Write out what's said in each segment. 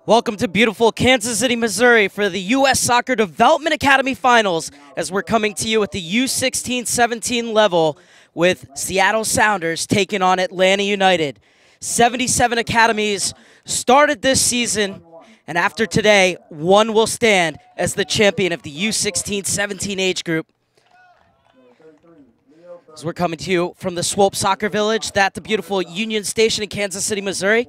Welcome to beautiful Kansas City, Missouri for the U.S. Soccer Development Academy Finals as we're coming to you at the U-16-17 level with Seattle Sounders taking on Atlanta United. 77 academies started this season, and after today, one will stand as the champion of the U-16-17 age group. As we're coming to you from the Swope Soccer Village, at the beautiful Union Station in Kansas City, Missouri.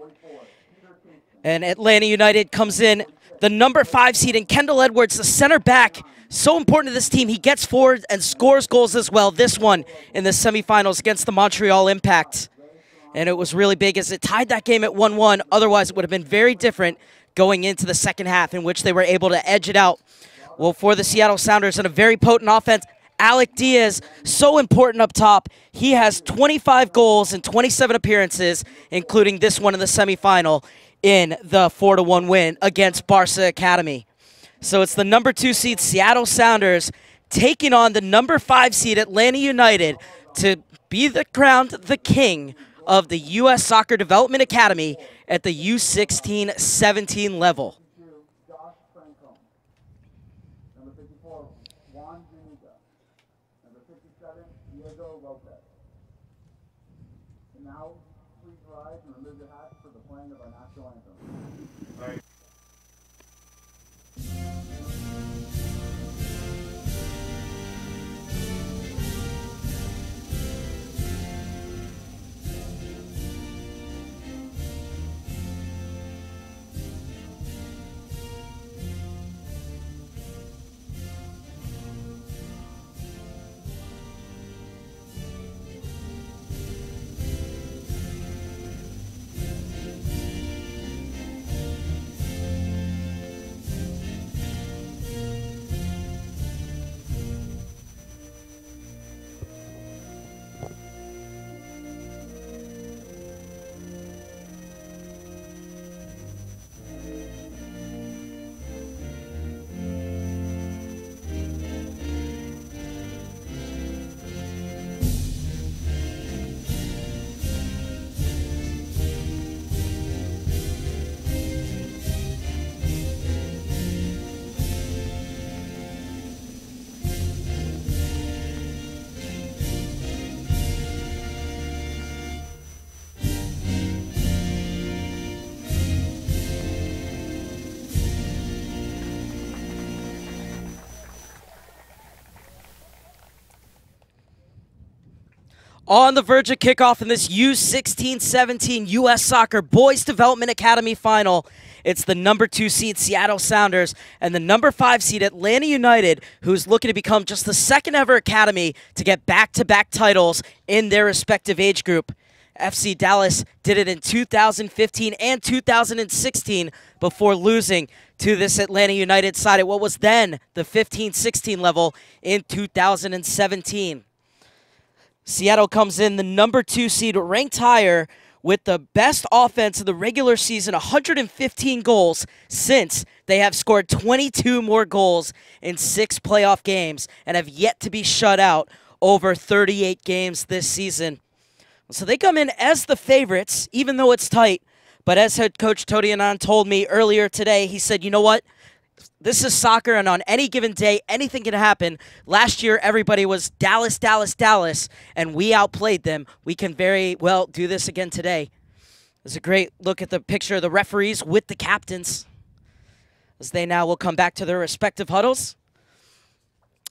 And Atlanta United comes in the number 5 seed, and Kendall Edwards, the center back, so important to this team. He gets forward and scores goals as well. This one in the semifinals against the Montreal Impact. And it was really big as it tied that game at 1-1. Otherwise, it would have been very different going into the second half in which they were able to edge it out. Well, for the Seattle Sounders and a very potent offense, Alec Diaz, so important up top. He has 25 goals and 27 appearances, including this one in the semifinal, in the 4-1 win against Barca Academy. So it's the number 2 seed Seattle Sounders taking on the number 5 seed Atlanta United to be crowned the king of the U.S. Soccer Development Academy at the U-16-17 level. Now, please rise and remove your hats for the playing of our national anthem. All right. On the verge of kickoff in this U-16-17 U.S. Soccer Boys Development Academy Final, it's the number 2 seed Seattle Sounders and the number 5 seed Atlanta United, who's looking to become just the second ever academy to get back-to-back titles in their respective age group. FC Dallas did it in 2015 and 2016 before losing to this Atlanta United side at what was then the 15-16 level in 2017. Seattle comes in the number 2 seed, ranked higher with the best offense of the regular season, 115 goals since they have scored 22 more goals in 6 playoff games and have yet to be shut out over 38 games this season. So they come in as the favorites, even though it's tight. But as head coach Tony Anand told me earlier today, he said, you know what? This is soccer, and on any given day, anything can happen. Last year, everybody was Dallas, Dallas, Dallas, and we outplayed them. We can very well do this again today. There's a great look at the picture of the referees with the captains as they now will come back to their respective huddles.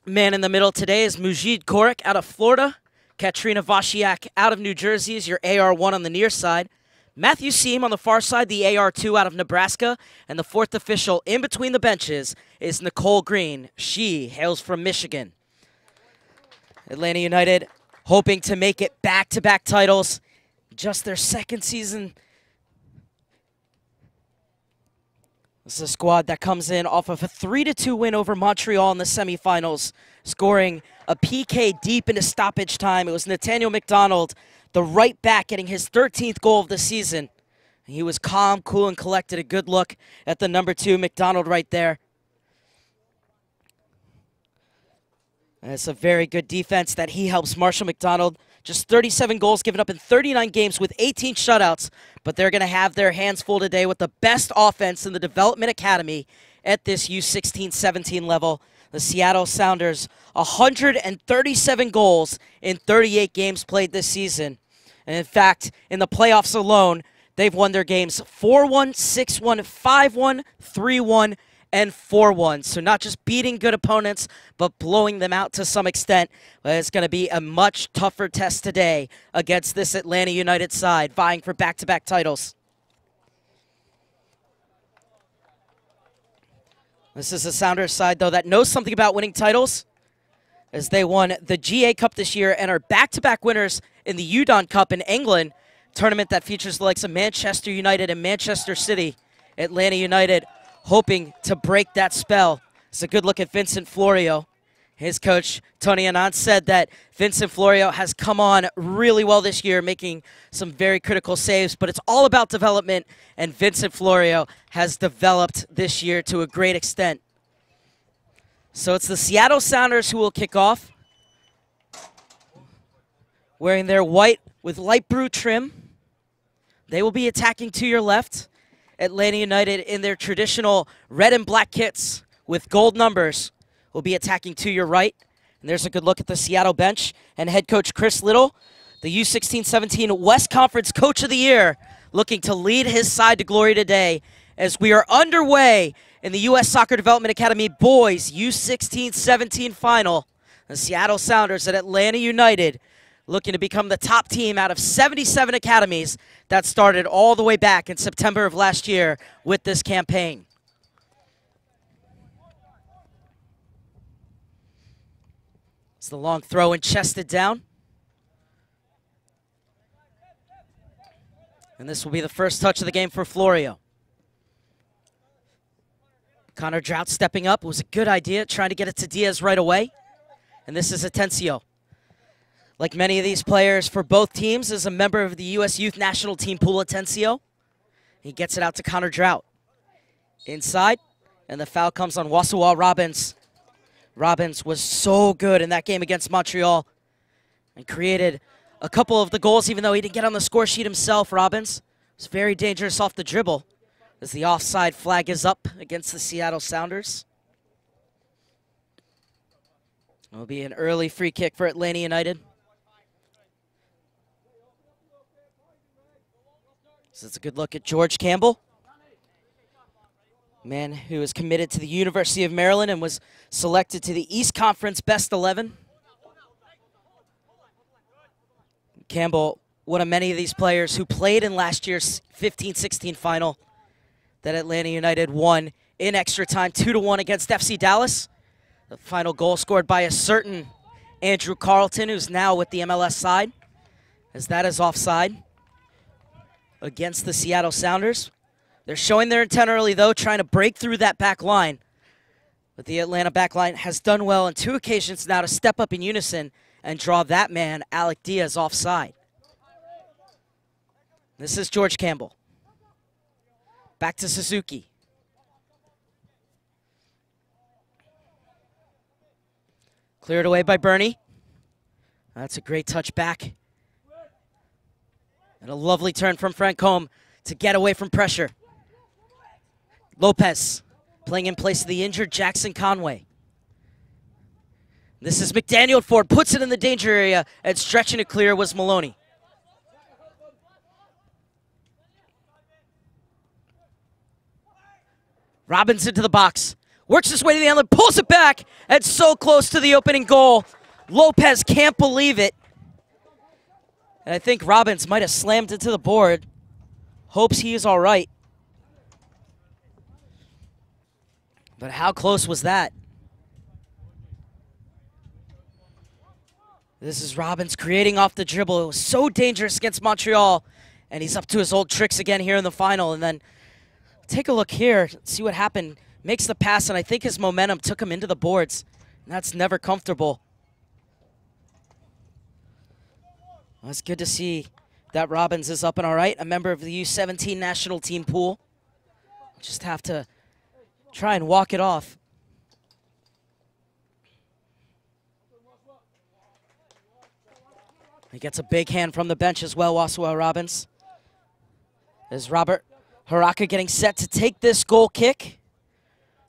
Man in the middle today is Mujid Korik out of Florida. Katrina Vashiak out of New Jersey is your AR1 on the near side. Matthew Seam on the far side, the AR2 out of Nebraska. And the 4th official in between the benches is Nicole Green. She hails from Michigan. Atlanta United hoping to make it back-to-back titles. Just their second season. This is a squad that comes in off of a 3-2 win over Montreal in the semifinals, scoring a PK deep into stoppage time. It was Nathaniel McDonald, the right back, getting his 13th goal of the season. He was calm, cool, and collected. A good look at the number 2, McDonald, right there. And it's a very good defense that he helps Marshall McDonald Just 37 goals given up in 39 games with 18 shutouts, but they're going to have their hands full today with the best offense in the Development Academy at this U-16-17 level. The Seattle Sounders, 137 goals in 38 games played this season. And in fact, in the playoffs alone, they've won their games 4-1, 6-1, 5-1, 3-1, and 4-1. So not just beating good opponents, but blowing them out to some extent. It's going to be a much tougher test today against this Atlanta United side, vying for back-to-back titles. This is a Sounders side, though, that knows something about winning titles, as they won the GA Cup this year and are back-to-back winners in the Udon Cup in England, tournament that features the likes of Manchester United and Manchester City. Atlanta United hoping to break that spell. It's a good look at Vincent Florio. His coach, Tony Anand, said that Vincent Florio has come on really well this year, making some very critical saves, but it's all about development, and Vincent Florio has developed this year to a great extent. So it's the Seattle Sounders who will kick off, wearing their white with light blue trim. They will be attacking to your left. Atlanta United in their traditional red and black kits with gold numbers will be attacking to your right. And there's a good look at the Seattle bench and head coach Chris Little, the U-16-17 West Conference Coach of the Year, looking to lead his side to glory today as we are underway in the U.S. Soccer Development Academy Boys U-16-17 Final. The Seattle Sounders at Atlanta United looking to become the top team out of 77 academies that started all the way back in September of last year with this campaign. It's the long throw and chested down. And this will be the first touch of the game for Florio. Connor Drought stepping up. It was a good idea, trying to get it to Diaz right away. And this is Atencio. Like many of these players for both teams, is a member of the U.S. Youth National Team pool, Atencio. He gets it out to Connor Drought. Inside, and the foul comes on Wasawa Robbins. Robbins was so good in that game against Montreal and created a couple of the goals, even though he didn't get on the score sheet himself. Robbins was very dangerous off the dribble as the offside flag is up against the Seattle Sounders. It will be an early free kick for Atlanta United. So it's a good look at George Campbell, man who is committed to the University of Maryland and was selected to the East Conference Best 11. Campbell, one of many of these players who played in last year's 15-16 final that Atlanta United won in extra time 2-1 against FC Dallas. The final goal scored by a certain Andrew Carlton, who's now with the MLS side, as that is offside against the Seattle Sounders. They're showing their intent early, though, trying to break through that back line. But the Atlanta back line has done well on 2 occasions now to step up in unison and draw that man, Alec Diaz, offside. This is George Campbell. Back to Suzuki. Cleared away by Bernie. That's a great touch back. And a lovely turn from Francombe to get away from pressure. Lopez playing in place of the injured Jackson Conway. This is McDaniel Ford, puts it in the danger area, and stretching it clear was Maloney. Robbins into the box, works his way to the outlet, pulls it back, and so close to the opening goal. Lopez can't believe it. And I think Robbins might have slammed into the board. Hopes he is all right. But how close was that? This is Robbins creating off the dribble. It was so dangerous against Montreal. And he's up to his old tricks again here in the final. And then take a look here, see what happened. Makes the pass, and I think his momentum took him into the boards. And that's never comfortable. Well, it's good to see that Robbins is up and all right, a member of the U-17 national team pool. Just have to try and walk it off. He gets a big hand from the bench as well, Wasua Robbins. As Robert Haraka getting set to take this goal kick.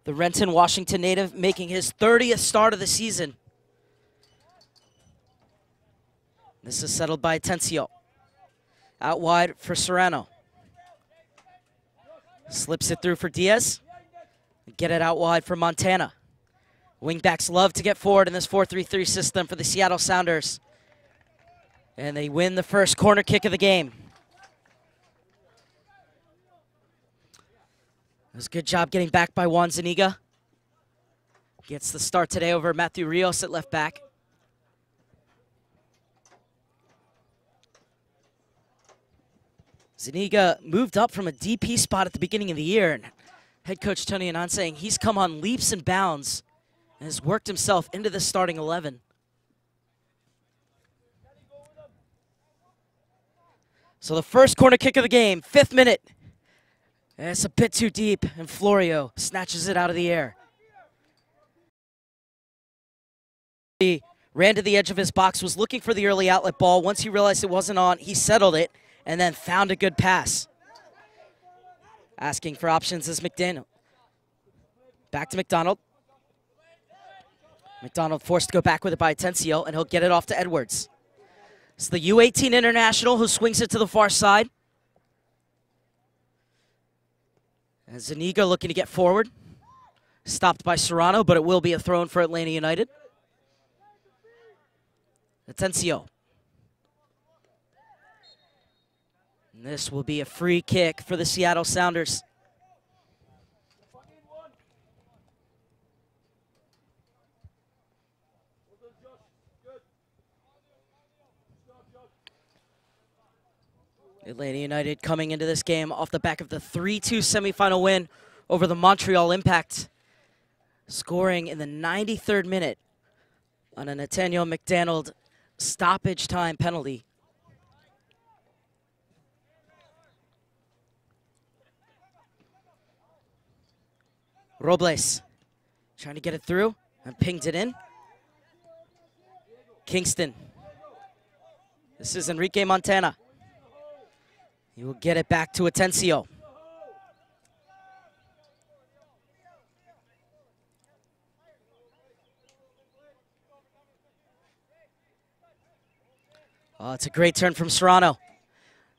The Renton, Washington native making his 30th start of the season. This is settled by Atencio. Out wide for Serrano. Slips it through for Diaz. Get it out wide for Montana. Wingbacks love to get forward in this 4-3-3 system for the Seattle Sounders. And they win the first corner kick of the game. It was a good job getting back by Juan Zuniga. Gets the start today over Matthew Rios at left back. Zuniga moved up from a DP spot at the beginning of the year, and head coach Tony Anand saying he's come on leaps and bounds and has worked himself into the starting 11. So the first corner kick of the game, 5th minute. And it's a bit too deep, and Florio snatches it out of the air. He ran to the edge of his box, was looking for the early outlet ball. Once he realized it wasn't on, he settled it, and then found a good pass. Asking for options is McDaniel. Back to McDonald. McDonald forced to go back with it by Atencio, and he'll get it off to Edwards. It's the U-18 international who swings it to the far side. And Zuniga looking to get forward. Stopped by Serrano, but it will be a throw-in for Atlanta United. Atencio. And this will be a free kick for the Seattle Sounders. Atlanta United coming into this game off the back of the 3-2 semifinal win over the Montreal Impact, scoring in the 93rd minute on a Nathaniel McDonald stoppage time penalty. Robles trying to get it through and pinged it in. Kingston. This is Enrique Montana. He will get it back to Atencio. Oh, it's a great turn from Serrano.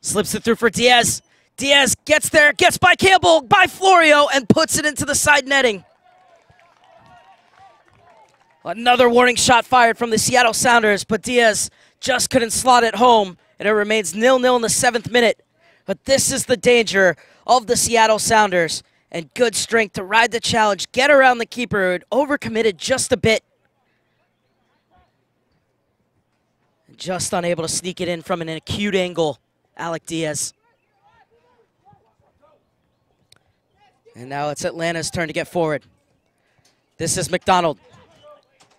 Slips it through for Diaz. Diaz gets there, gets by Campbell, by Florio, and puts it into the side netting. Another warning shot fired from the Seattle Sounders, but Diaz just couldn't slot it home, and it remains 0-0 in the 7th minute. But this is the danger of the Seattle Sounders, and good strength to ride the challenge, get around the keeper who had overcommitted just a bit. Just unable to sneak it in from an acute angle, Alec Diaz. And now it's Atlanta's turn to get forward. This is McDonald,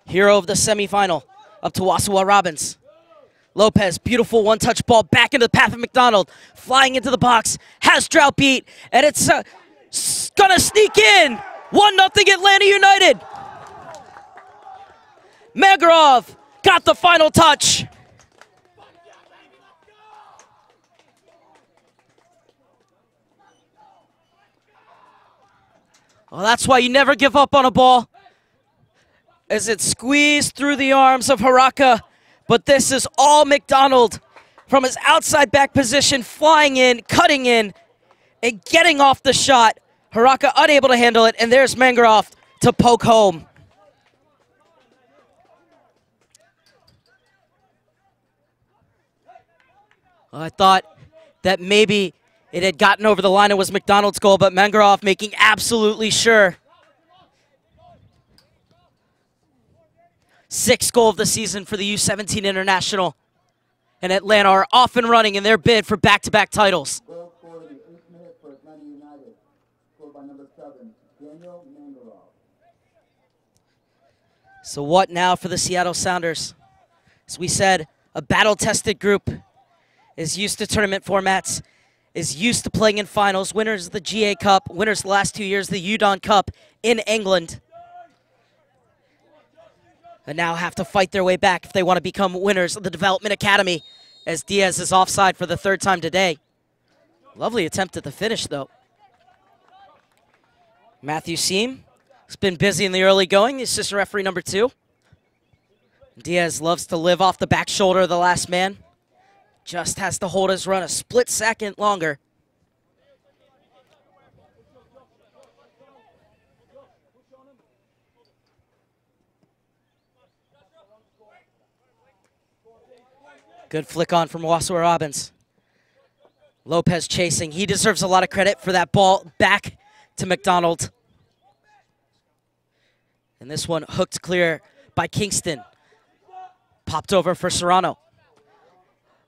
hero of the semifinal, up to Wasua Robbins. Lopez, beautiful one-touch ball back into the path of McDonald, flying into the box, has Drought beat, and it's gonna sneak in. 1-0 Atlanta United. Magarov got the final touch. Well, that's why you never give up on a ball, as it squeezed through the arms of Haraka. But this is all McDonald from his outside back position, flying in, cutting in, and getting off the shot. Haraka unable to handle it, and there's Mangaroff to poke home. I thought that maybe it had gotten over the line and was McDonald's goal, but Mangaroff making absolutely sure. 6th goal of the season for the U-17 International. And Atlanta are off and running in their bid for back-to-back titles. Goal scored in the 8th minute for Atlanta United, scored by number 7, Daniel Mangaroff. So what now for the Seattle Sounders? As we said, a battle-tested group is used to tournament formats, is used to playing in finals, winners of the GA Cup, winners the last 2 years, the Udon Cup in England. And now have to fight their way back if they want to become winners of the Development Academy as Diaz is offside for the third time today. Lovely attempt at the finish, though. Matthew Seam has been busy in the early going, the assistant referee number 2. Diaz loves to live off the back shoulder of the last man. Just has to hold his run a split second longer. Good flick on from Wasua Robbins. Lopez chasing. He deserves a lot of credit for that ball back to McDonald. And this one hooked clear by Kingston. Popped over for Serrano.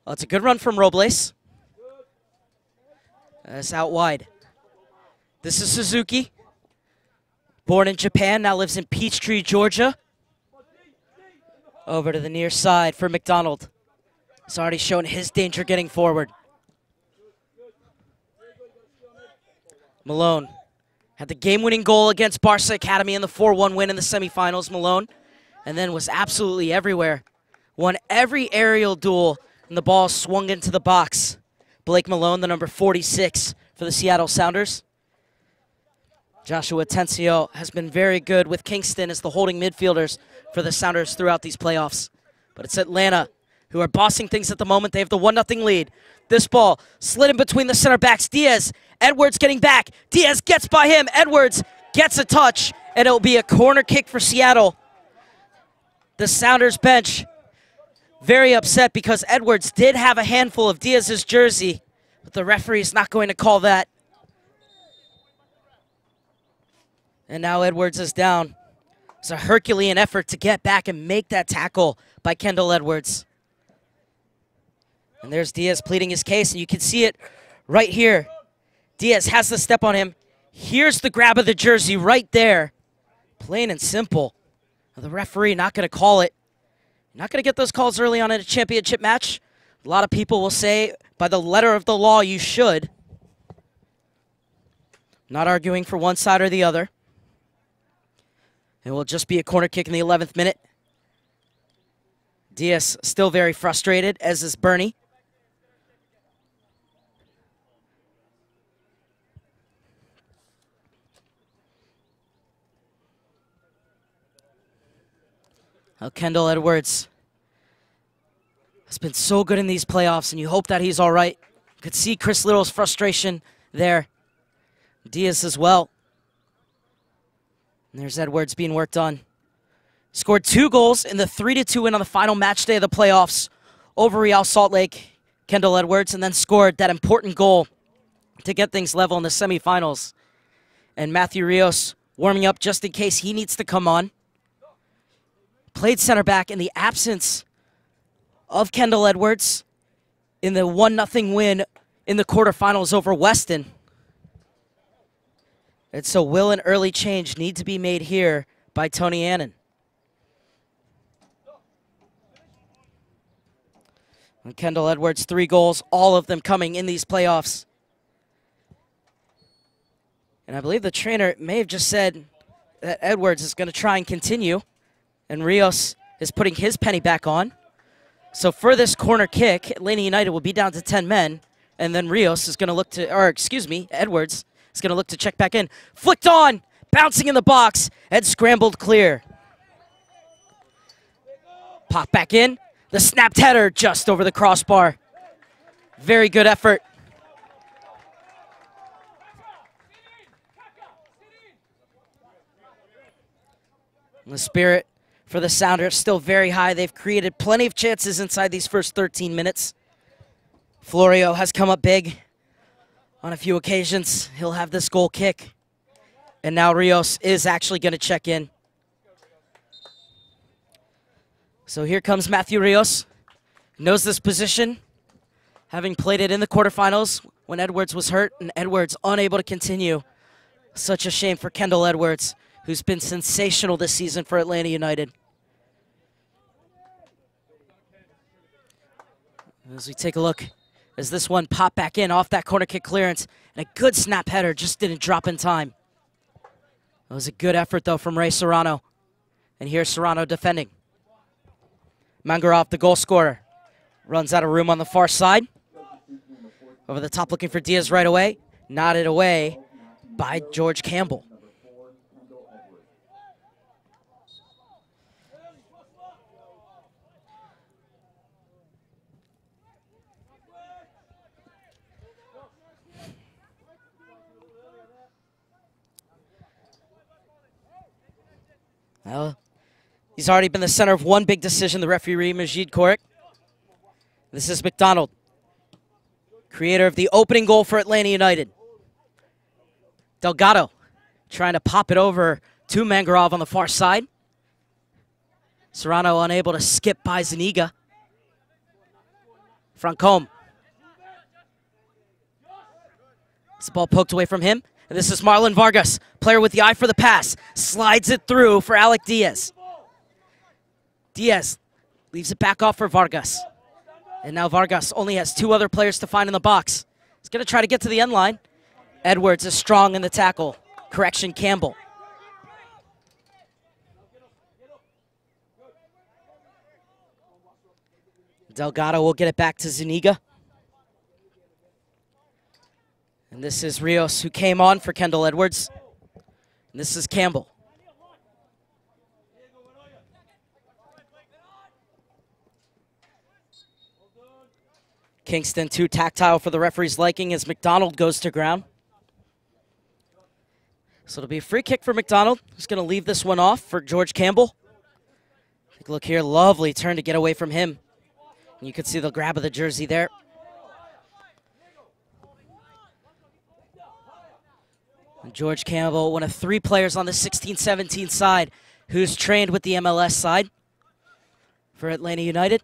Oh, it's a good run from Robles. That's out wide. This is Suzuki. Born in Japan, now lives in Peachtree, Georgia. Over to the near side for McDonald. He's already shown his danger getting forward. Malone had the game-winning goal against Barca Academy in the 4-1 win in the semifinals, Malone, and then was absolutely everywhere. Won every aerial duel, and the ball swung into the box. Blake Malone, the number 46 for the Seattle Sounders. Joshua Tencio has been very good with Kingston as the holding midfielders for the Sounders throughout these playoffs. But it's Atlanta who are bossing things at the moment. They have the 1-0 lead. This ball slid in between the center backs. Diaz, Edwards getting back. Diaz gets by him. Edwards gets a touch, and it'll be a corner kick for Seattle. The Sounders bench very upset because Edwards did have a handful of Diaz's jersey, but the referee is not going to call that. And now Edwards is down. It's a Herculean effort to get back and make that tackle by Kendall Edwards. And there's Diaz pleading his case, and you can see it right here. Diaz has the step on him. Here's the grab of the jersey right there. Plain and simple. The referee not going to call it. Not going to get those calls early on in a championship match. A lot of people will say, by the letter of the law, you should. Not arguing for one side or the other. It will just be a corner kick in the 11th minute. Diaz still very frustrated, as is Bernie. Kendall Edwards has been so good in these playoffs, and you hope that he's all right. You could see Chris Little's frustration there. Diaz as well. And there's Edwards being worked on. Scored 2 goals in the 3-2 win on the final match day of the playoffs over Real Salt Lake, Kendall Edwards, and then scored that important goal to get things level in the semifinals. And Matthew Rios warming up just in case he needs to come on. Played center back in the absence of Kendall Edwards in the 1-0 win in the quarterfinals over Weston. And so will an early change need to be made here by Tony Annan? And Kendall Edwards, 3 goals, all of them coming in these playoffs. And I believe the trainer may have just said that Edwards is going to try and continue. And Rios is putting his penny back on. So for this corner kick, Atlanta United will be down to 10 men. And then Rios is going to look to, or excuse me, Edwards is going to look to check back in. Flicked on, bouncing in the box, and scrambled clear. Pop back in. The snapped header just over the crossbar. Very good effort. And the spirit for the Sounders still very high. They've created plenty of chances inside these first 13 minutes. Florio has come up big on a few occasions. He'll have this goal kick. And now Rios is actually going to check in. So here comes Matthew Rios. Knows this position, having played it in the quarterfinals when Edwards was hurt, and Edwards unable to continue. Such a shame for Kendall Edwards, who's been sensational this season for Atlanta United. As we take a look, as this one popped back in off that corner kick clearance, and a good snap header, just didn't drop in time. That was a good effort, though, from Ray Serrano. And here's Serrano defending. Mangarov, the goal scorer. Runs out of room on the far side. Over the top looking for Diaz right away. Nodded away by George Campbell. Well, he's already been the center of one big decision, the referee, Majid Korik. This is McDonald, creator of the opening goal for Atlanta United. Delgado trying to pop it over to Mangarov on the far side. Serrano unable to skip by Zuniga. Francombe. This ball poked away from him. And this is Marlon Vargas, player with the eye for the pass. Slides it through for Alec Diaz. Diaz leaves it back off for Vargas. And now Vargas only has two other players to find in the box. He's going to try to get to the end line. Edwards is strong in the tackle. Correction, Campbell. Delgado will get it back to Zuniga. And this is Rios, who came on for Kendall Edwards. And this is Campbell. Kingston too tactile for the referee's liking as McDonald goes to ground. So it'll be a free kick for McDonald, who's going to leave this one off for George Campbell. Take a look here, lovely turn to get away from him. And you can see the grab of the jersey there. And George Campbell, one of three players on the 16-17 side who's trained with the MLS side for Atlanta United.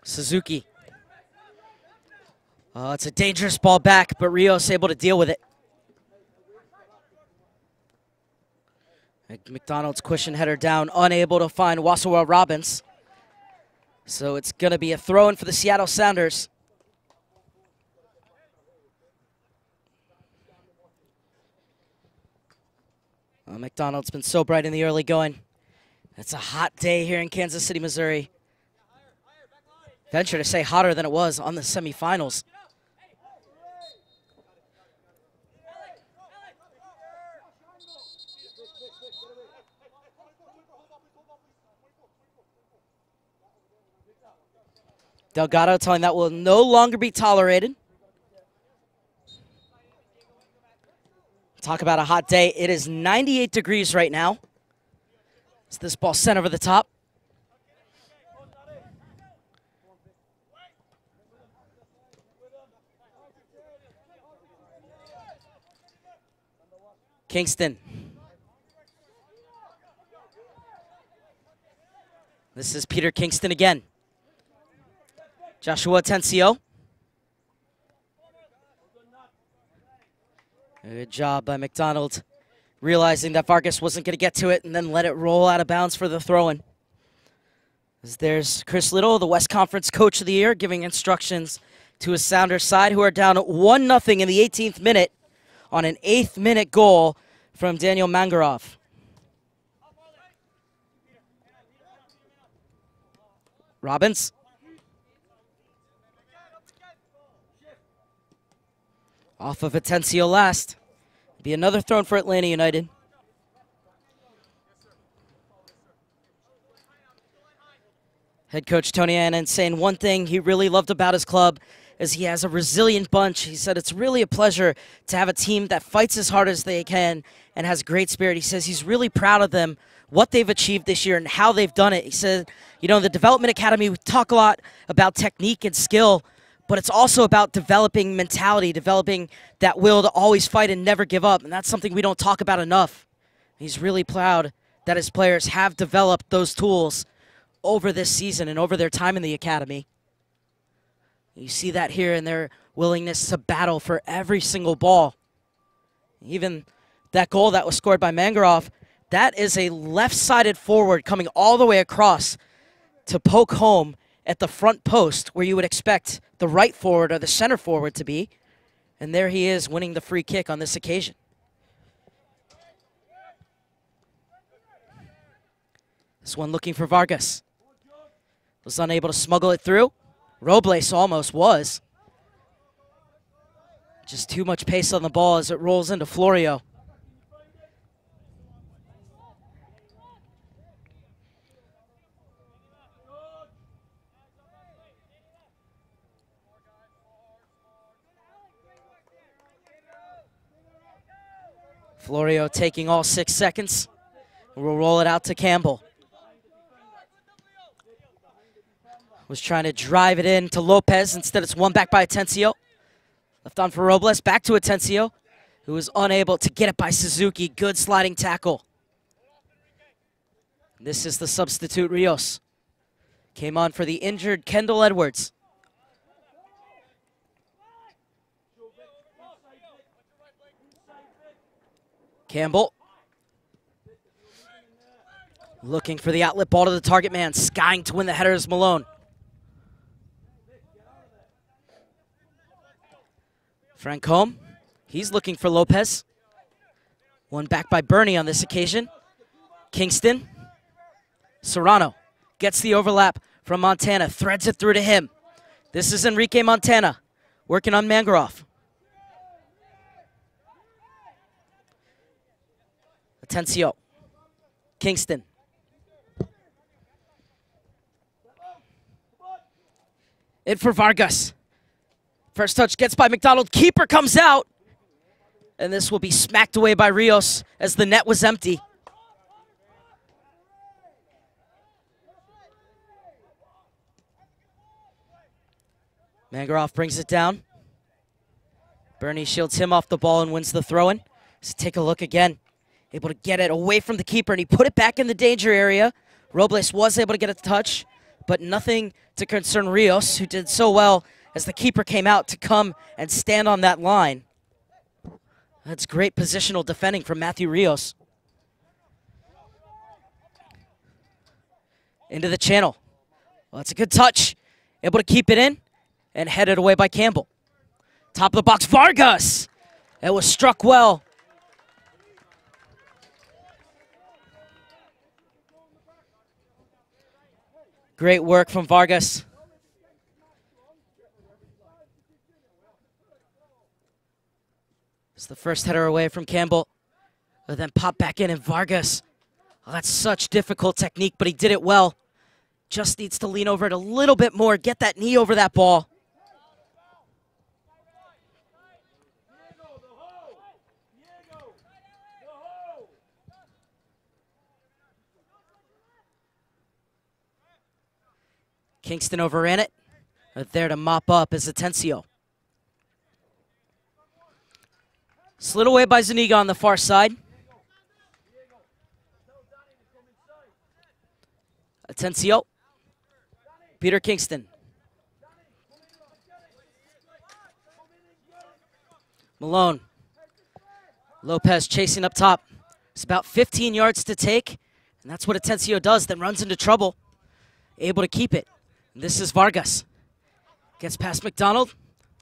Suzuki. Oh, it's a dangerous ball back, but Rios able to deal with it. McDonald's cushion header down, unable to find Wasawa Robbins. So it's going to be a throw-in for the Seattle Sounders. Oh, McDonald's been so bright in the early going. It's a hot day here in Kansas City, Missouri. Venture to say hotter than it was on the semifinals. Delgado telling that will no longer be tolerated. Talk about a hot day. It is 98 degrees right now. It's this ball sent over the top. Kingston. This is Peter Kingston again. Joshua Atencio. Good job by McDonald, realizing that Vargas wasn't going to get to it and then let it roll out of bounds for the throw-in. There's Chris Little, the West Conference Coach of the Year, giving instructions to his Sounders side, who are down 1-0 in the 18th minute on an 8th-minute goal from Daniel Mangarov. Robbins. Off of Atencio last. Be another throw for Atlanta United. Head coach Tony Annan saying one thing he really loved about his club is he has a resilient bunch. He said it's really a pleasure to have a team that fights as hard as they can and has great spirit. He says he's really proud of them, what they've achieved this year and how they've done it. He said, you know, the Development Academy, we talk a lot about technique and skill, but it's also about developing mentality, developing that will to always fight and never give up. And that's something we don't talk about enough. He's really proud that his players have developed those tools over this season and over their time in the academy. You see that here in their willingness to battle for every single ball. Even that goal that was scored by Mangarov, that is a left-sided forward coming all the way across to poke home at the front post where you would expect the right forward or the center forward to be. And there he is winning the free kick on this occasion. This one looking for Vargas. Was unable to smuggle it through. Robles almost was. Just too much pace on the ball as it rolls into Florio. Florio taking all 6 seconds. We'll roll it out to Campbell. Was trying to drive it in to Lopez. Instead, it's won back by Atencio. Left on for Robles. Back to Atencio, who was unable to get it by Suzuki. Good sliding tackle. This is the substitute Rios. Came on for the injured Kendall Edwards. Campbell. Looking for the outlet ball to the target man. Skying to win the header is Malone. Francombe, he's looking for Lopez. One back by Bernie on this occasion. Kingston. Serrano gets the overlap from Montana, threads it through to him. This is Enrique Montana working on Mangaroff. Atencio. Kingston. In for Vargas. First touch gets by McDonald. Keeper comes out. And this will be smacked away by Rios as the net was empty. Mangaroff brings it down. Bernie shields him off the ball and wins the throw-in. Let's take a look again. Able to get it away from the keeper, and he put it back in the danger area. Robles was able to get a touch, but nothing to concern Rios, who did so well as the keeper came out to come and stand on that line. That's great positional defending from Matthew Rios. Into the channel. Well, that's a good touch. Able to keep it in and headed away by Campbell. Top of the box, Vargas. It was struck well. Great work from Vargas. It's the first header away from Campbell. But then pop back in, and Vargas. Oh, that's such difficult technique, but he did it well. Just needs to lean over it a little bit more, get that knee over that ball. Kingston overran it. But there to mop up is Atencio. Slid away by Zuniga on the far side. Atencio. Peter Kingston. Malone. Lopez chasing up top. It's about 15 yards to take, and that's what Atencio does, then runs into trouble. Able to keep it. This is Vargas. Gets past McDonald.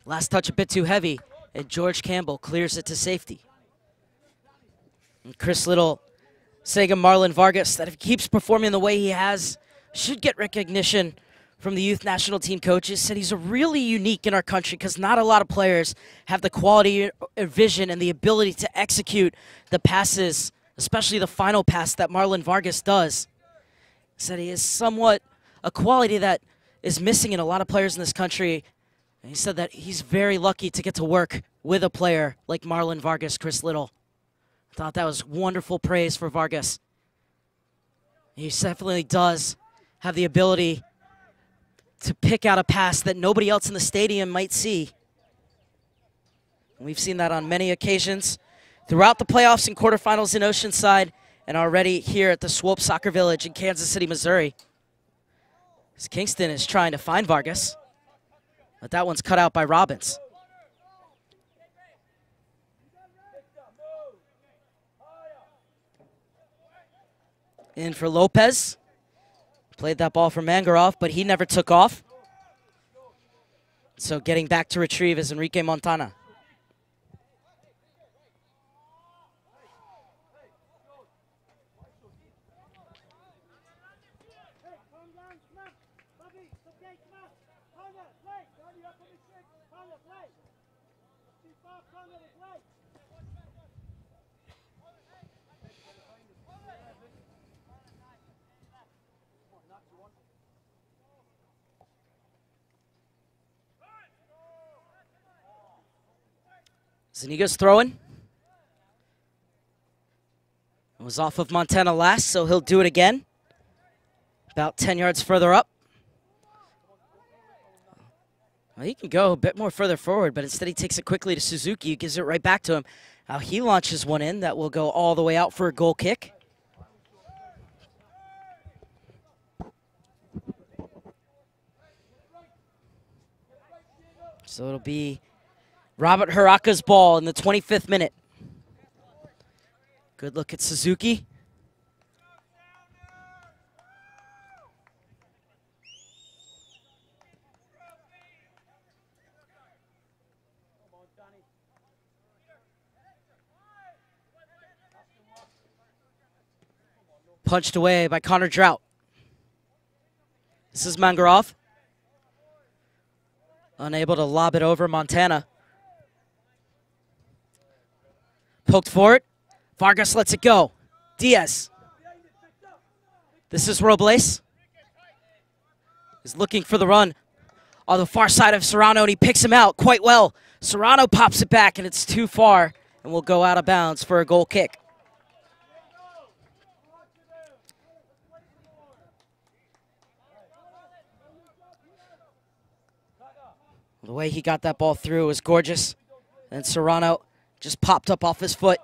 Last touch a bit too heavy, and George Campbell clears it to safety. And Chris Little saying of Marlon Vargas that if he keeps performing the way he has, should get recognition from the youth national team coaches. Said he's really unique in our country because not a lot of players have the quality or vision and the ability to execute the passes, especially the final pass that Marlon Vargas does. Said he is somewhat a quality that is missing in a lot of players in this country. And he said that he's very lucky to get to work with a player like Marlon Vargas, Chris Little. I thought that was wonderful praise for Vargas. He definitely does have the ability to pick out a pass that nobody else in the stadium might see. And we've seen that on many occasions throughout the playoffs and quarterfinals in Oceanside and already here at the Swope Soccer Village in Kansas City, Missouri. As Kingston is trying to find Vargas, but that one's cut out by Robbins. In for Lopez. Played that ball for Mangaroff, but he never took off. So getting back to retrieve is Enrique Montana. Zuniga's throwing. It was off of Montana last, so he'll do it again. About 10 yards further up. Well, he can go a bit more further forward, but instead he takes it quickly to Suzuki, who gives it right back to him. Now he launches one in that will go all the way out for a goal kick. So it'll be Robert Haraka's ball in the 25th minute. Good look at Suzuki. Punched away by Connor Drought. This is Mangarov. Unable to lob it over Montana. Poked for it. Vargas lets it go. Diaz. This is Robles. He's looking for the run on the far side of Serrano, and he picks him out quite well. Serrano pops it back, and it's too far, and will go out of bounds for a goal kick. The way he got that ball through was gorgeous. And Serrano just popped up off his foot.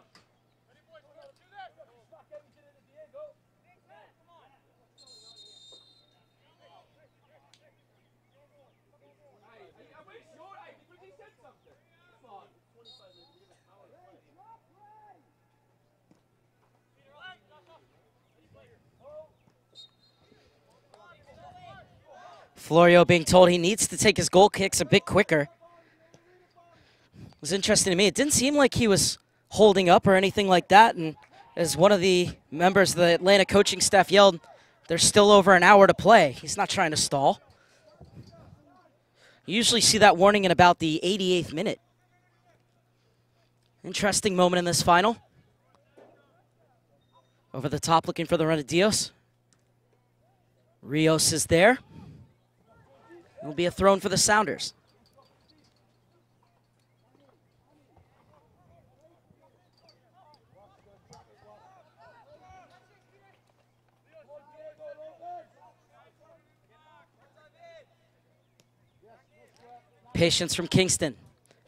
Florio being told he needs to take his goal kicks a bit quicker. It was interesting to me. It didn't seem like he was holding up or anything like that. And as one of the members of the Atlanta coaching staff yelled, there's still over an hour to play. He's not trying to stall. You usually see that warning in about the 88th minute. Interesting moment in this final. Over the top looking for the run of Dios. Rios is there. It'll be a throw for the Sounders. Patience from Kingston.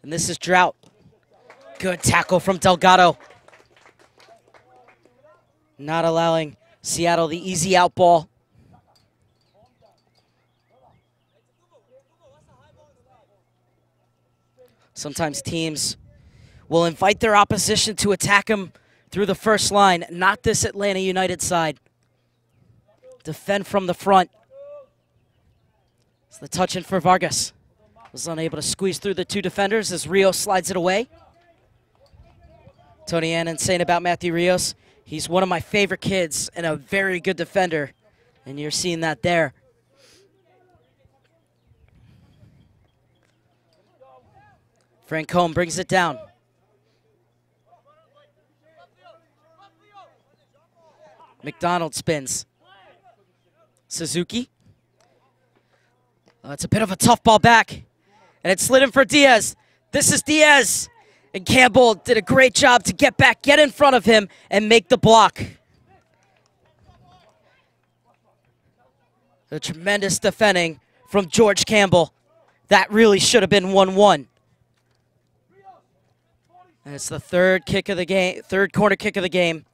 And this is Drought. Good tackle from Delgado. Not allowing Seattle the easy out ball. Sometimes teams will invite their opposition to attack them through the first line. Not this Atlanta United side. Defend from the front. It's the touch in for Vargas. Was unable to squeeze through the two defenders as Rios slides it away. Tony Annan saying about Matthew Rios, he's one of my favorite kids and a very good defender. And you're seeing that there. Francombe brings it down. McDonald spins. Suzuki. Oh, it's a bit of a tough ball back. And it's slid in for Diaz. This is Diaz. And Campbell did a great job to get back, get in front of him, and make the block. The tremendous defending from George Campbell. That really should have been 1-1. And it's the third kick of the game, third corner kick of the game.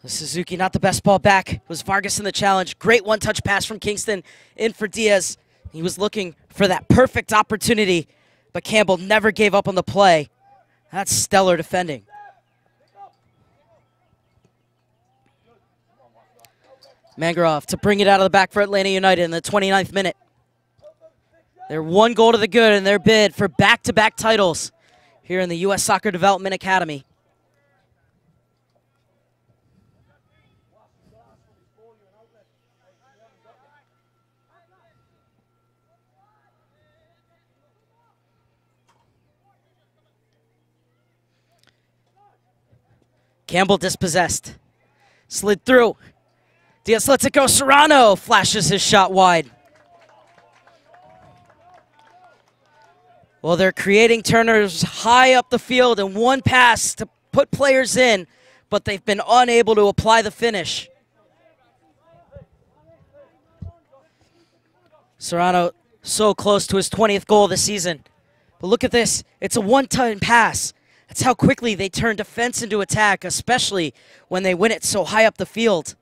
Suzuki, not the best ball back. It was Vargas in the challenge. Great one-touch pass from Kingston in for Diaz. He was looking for that perfect opportunity, but Campbell never gave up on the play. That's stellar defending. Mangarov to bring it out of the back for Atlanta United in the 29th minute. They're one goal to the good in their bid for back-to-back titles here in the U.S. Soccer Development Academy. Campbell dispossessed. Slid through. Diaz lets it go. Serrano flashes his shot wide. Well, they're creating turners high up the field and one pass to put players in, but they've been unable to apply the finish. Serrano so close to his 20th goal this season. But look at this. It's a one-time pass. That's how quickly they turn defense into attack, especially when they win it so high up the field.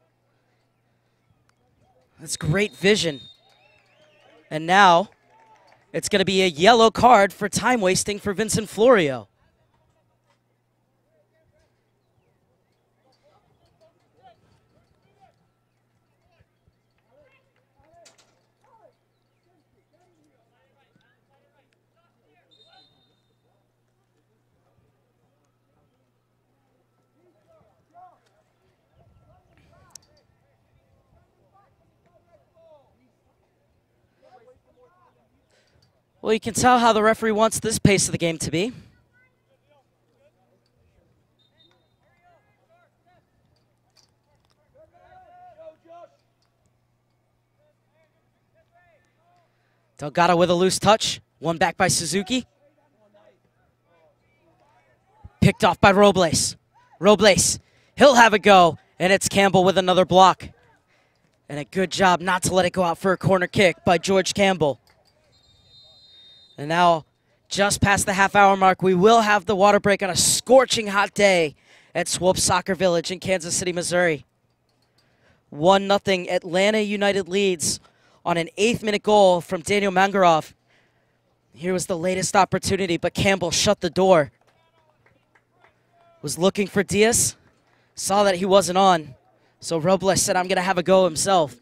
That's great vision. And now it's going to be a yellow card for time wasting for Vincent Florio. Well, you can tell how the referee wants this pace of the game to be. Delgado with a loose touch. One back by Suzuki. Picked off by Robles. Robles, he'll have a go, and it's Campbell with another block. And a good job not to let it go out for a corner kick by George Campbell. And now, just past the half-hour mark, we will have the water break on a scorching hot day at Swope Soccer Village in Kansas City, Missouri. 1-0 Atlanta United leads on an 8th-minute goal from Daniel Mangarov. Here was the latest opportunity, but Campbell shut the door. Was looking for Diaz, saw that he wasn't on, so Robles said, I'm going to have a go himself.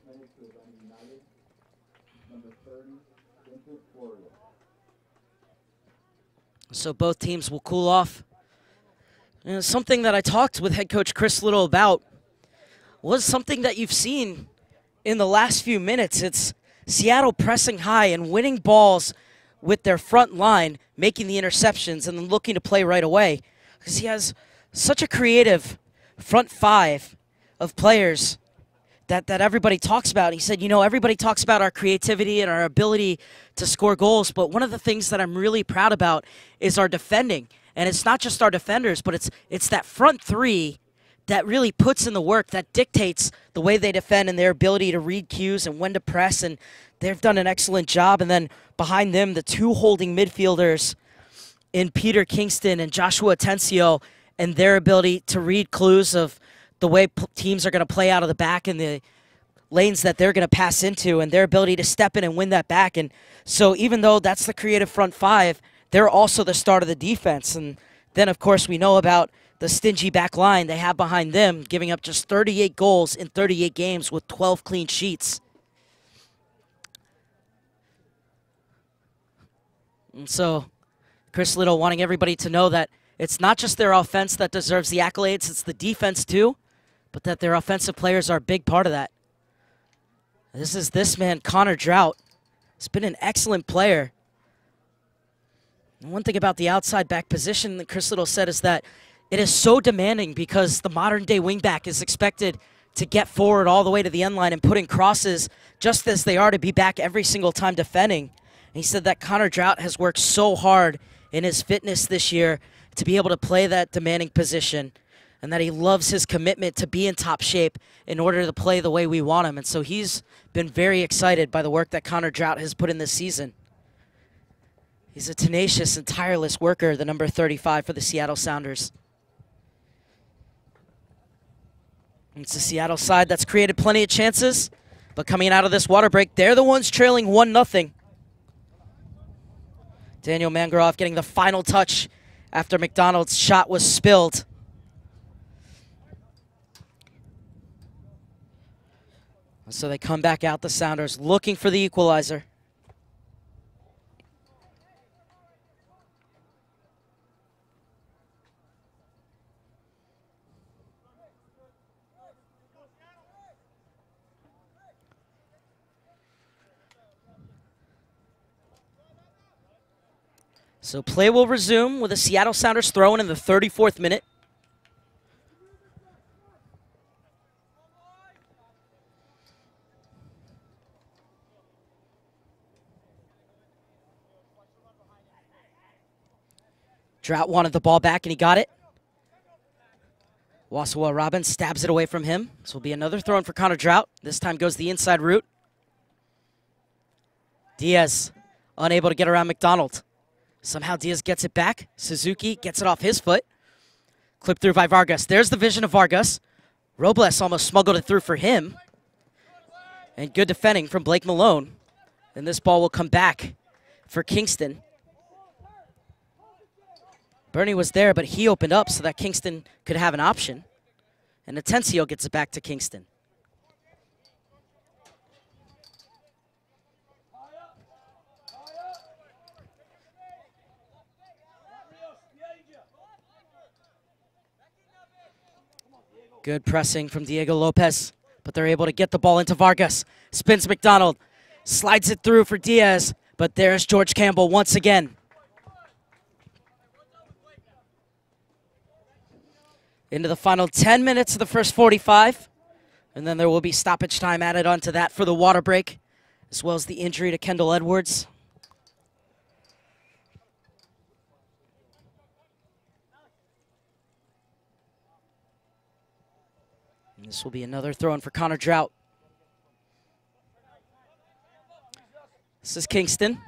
So both teams will cool off. And something that I talked with head coach Chris Little about was something that you've seen in the last few minutes. It's Seattle pressing high and winning balls with their front line, making the interceptions and then looking to play right away. Because he has such a creative front five of players that everybody talks about. He said, you know, everybody talks about our creativity and our ability to score goals, but one of the things that I'm really proud about is our defending. And it's not just our defenders, but it's that front three that really puts in the work, that dictates the way they defend and their ability to read cues and when to press, and they've done an excellent job. And then behind them, the two holding midfielders in Peter Kingston and Joshua Atencio, and their ability to read clues of the way teams are going to play out of the back and the lanes that they're going to pass into, and their ability to step in and win that back. And so even though that's the creative front five, they're also the start of the defense. And then, of course, we know about the stingy back line they have behind them, giving up just 38 goals in 38 games with 12 clean sheets. And so Chris Little wanting everybody to know that it's not just their offense that deserves the accolades, it's the defense too, but that their offensive players are a big part of that. This is this man, Connor Drought. He's been an excellent player. And one thing about the outside back position that Chris Little said is that it is so demanding because the modern-day wingback is expected to get forward all the way to the end line and put in crosses just as they are to be back every single time defending. And he said that Connor Drought has worked so hard in his fitness this year to be able to play that demanding position, and that he loves his commitment to be in top shape in order to play the way we want him. And so he's been very excited by the work that Connor Drought has put in this season. He's a tenacious and tireless worker, the number 35 for the Seattle Sounders. It's the Seattle side that's created plenty of chances, but coming out of this water break, they're the ones trailing 1-0. Daniel Mangarov getting the final touch after McDonald's shot was spilled. So they come back out, the Sounders, looking for the equalizer. So play will resume with the Seattle Sounders throwing in the 34th minute. Drought wanted the ball back, and he got it. Wasawa Robbins stabs it away from him. This will be another throw in for Connor Drought. This time goes the inside route. Diaz unable to get around McDonald. Somehow Diaz gets it back. Suzuki gets it off his foot. Clipped through by Vargas. There's the vision of Vargas. Robles almost smuggled it through for him. And good defending from Blake Malone. And this ball will come back for Kingston. Bernie was there, but he opened up so that Kingston could have an option. And Atencio gets it back to Kingston. Good pressing from Diego Lopez, but they're able to get the ball into Vargas. Spins McDonald, slides it through for Diaz, but there's George Campbell once again. Into the final 10 minutes of the first 45, and then there will be stoppage time added onto that for the water break, as well as the injury to Kendall Edwards. And this will be another throw-in for Connor Drought. This is Kingston.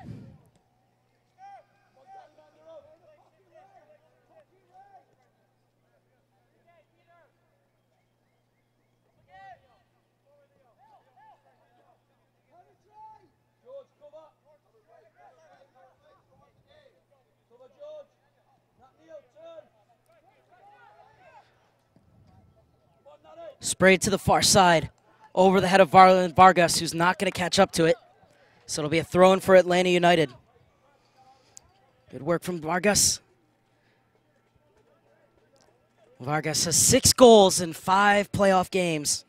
Sprayed to the far side, over the head of Vargas, who's not going to catch up to it. So it'll be a throw-in for Atlanta United. Good work from Vargas. Vargas has 6 goals in 5 playoff games.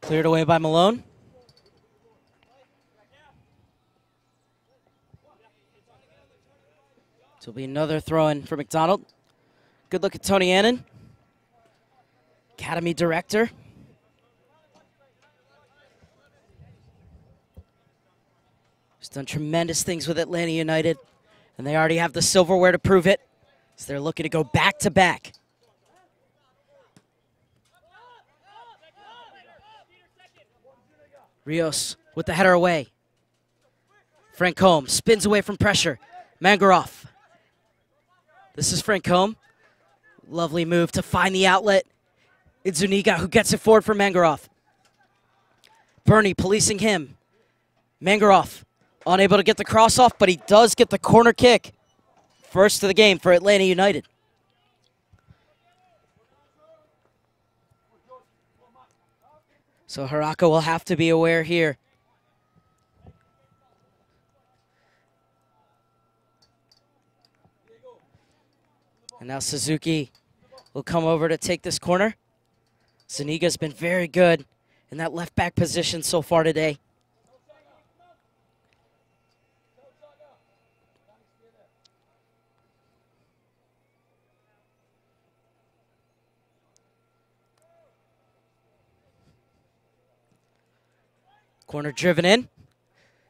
Cleared away by Malone. So it'll be another throw-in for McDonald. Good look at Tony Annan, Academy Director. He's done tremendous things with Atlanta United, and they already have the silverware to prove it. So they're looking to go back-to-back. Rios with the header away. Frank Holm spins away from pressure. Mangaroff. This is Frank Holm. Lovely move to find the outlet. It's Zuniga who gets it forward for Mangaroff. Bernie policing him. Mangaroff unable to get the cross off, but he does get the corner kick. First of the game for Atlanta United. So Haraka will have to be aware here. And now Suzuki will come over to take this corner. Zuniga's been very good in that left back position so far today. Corner driven in.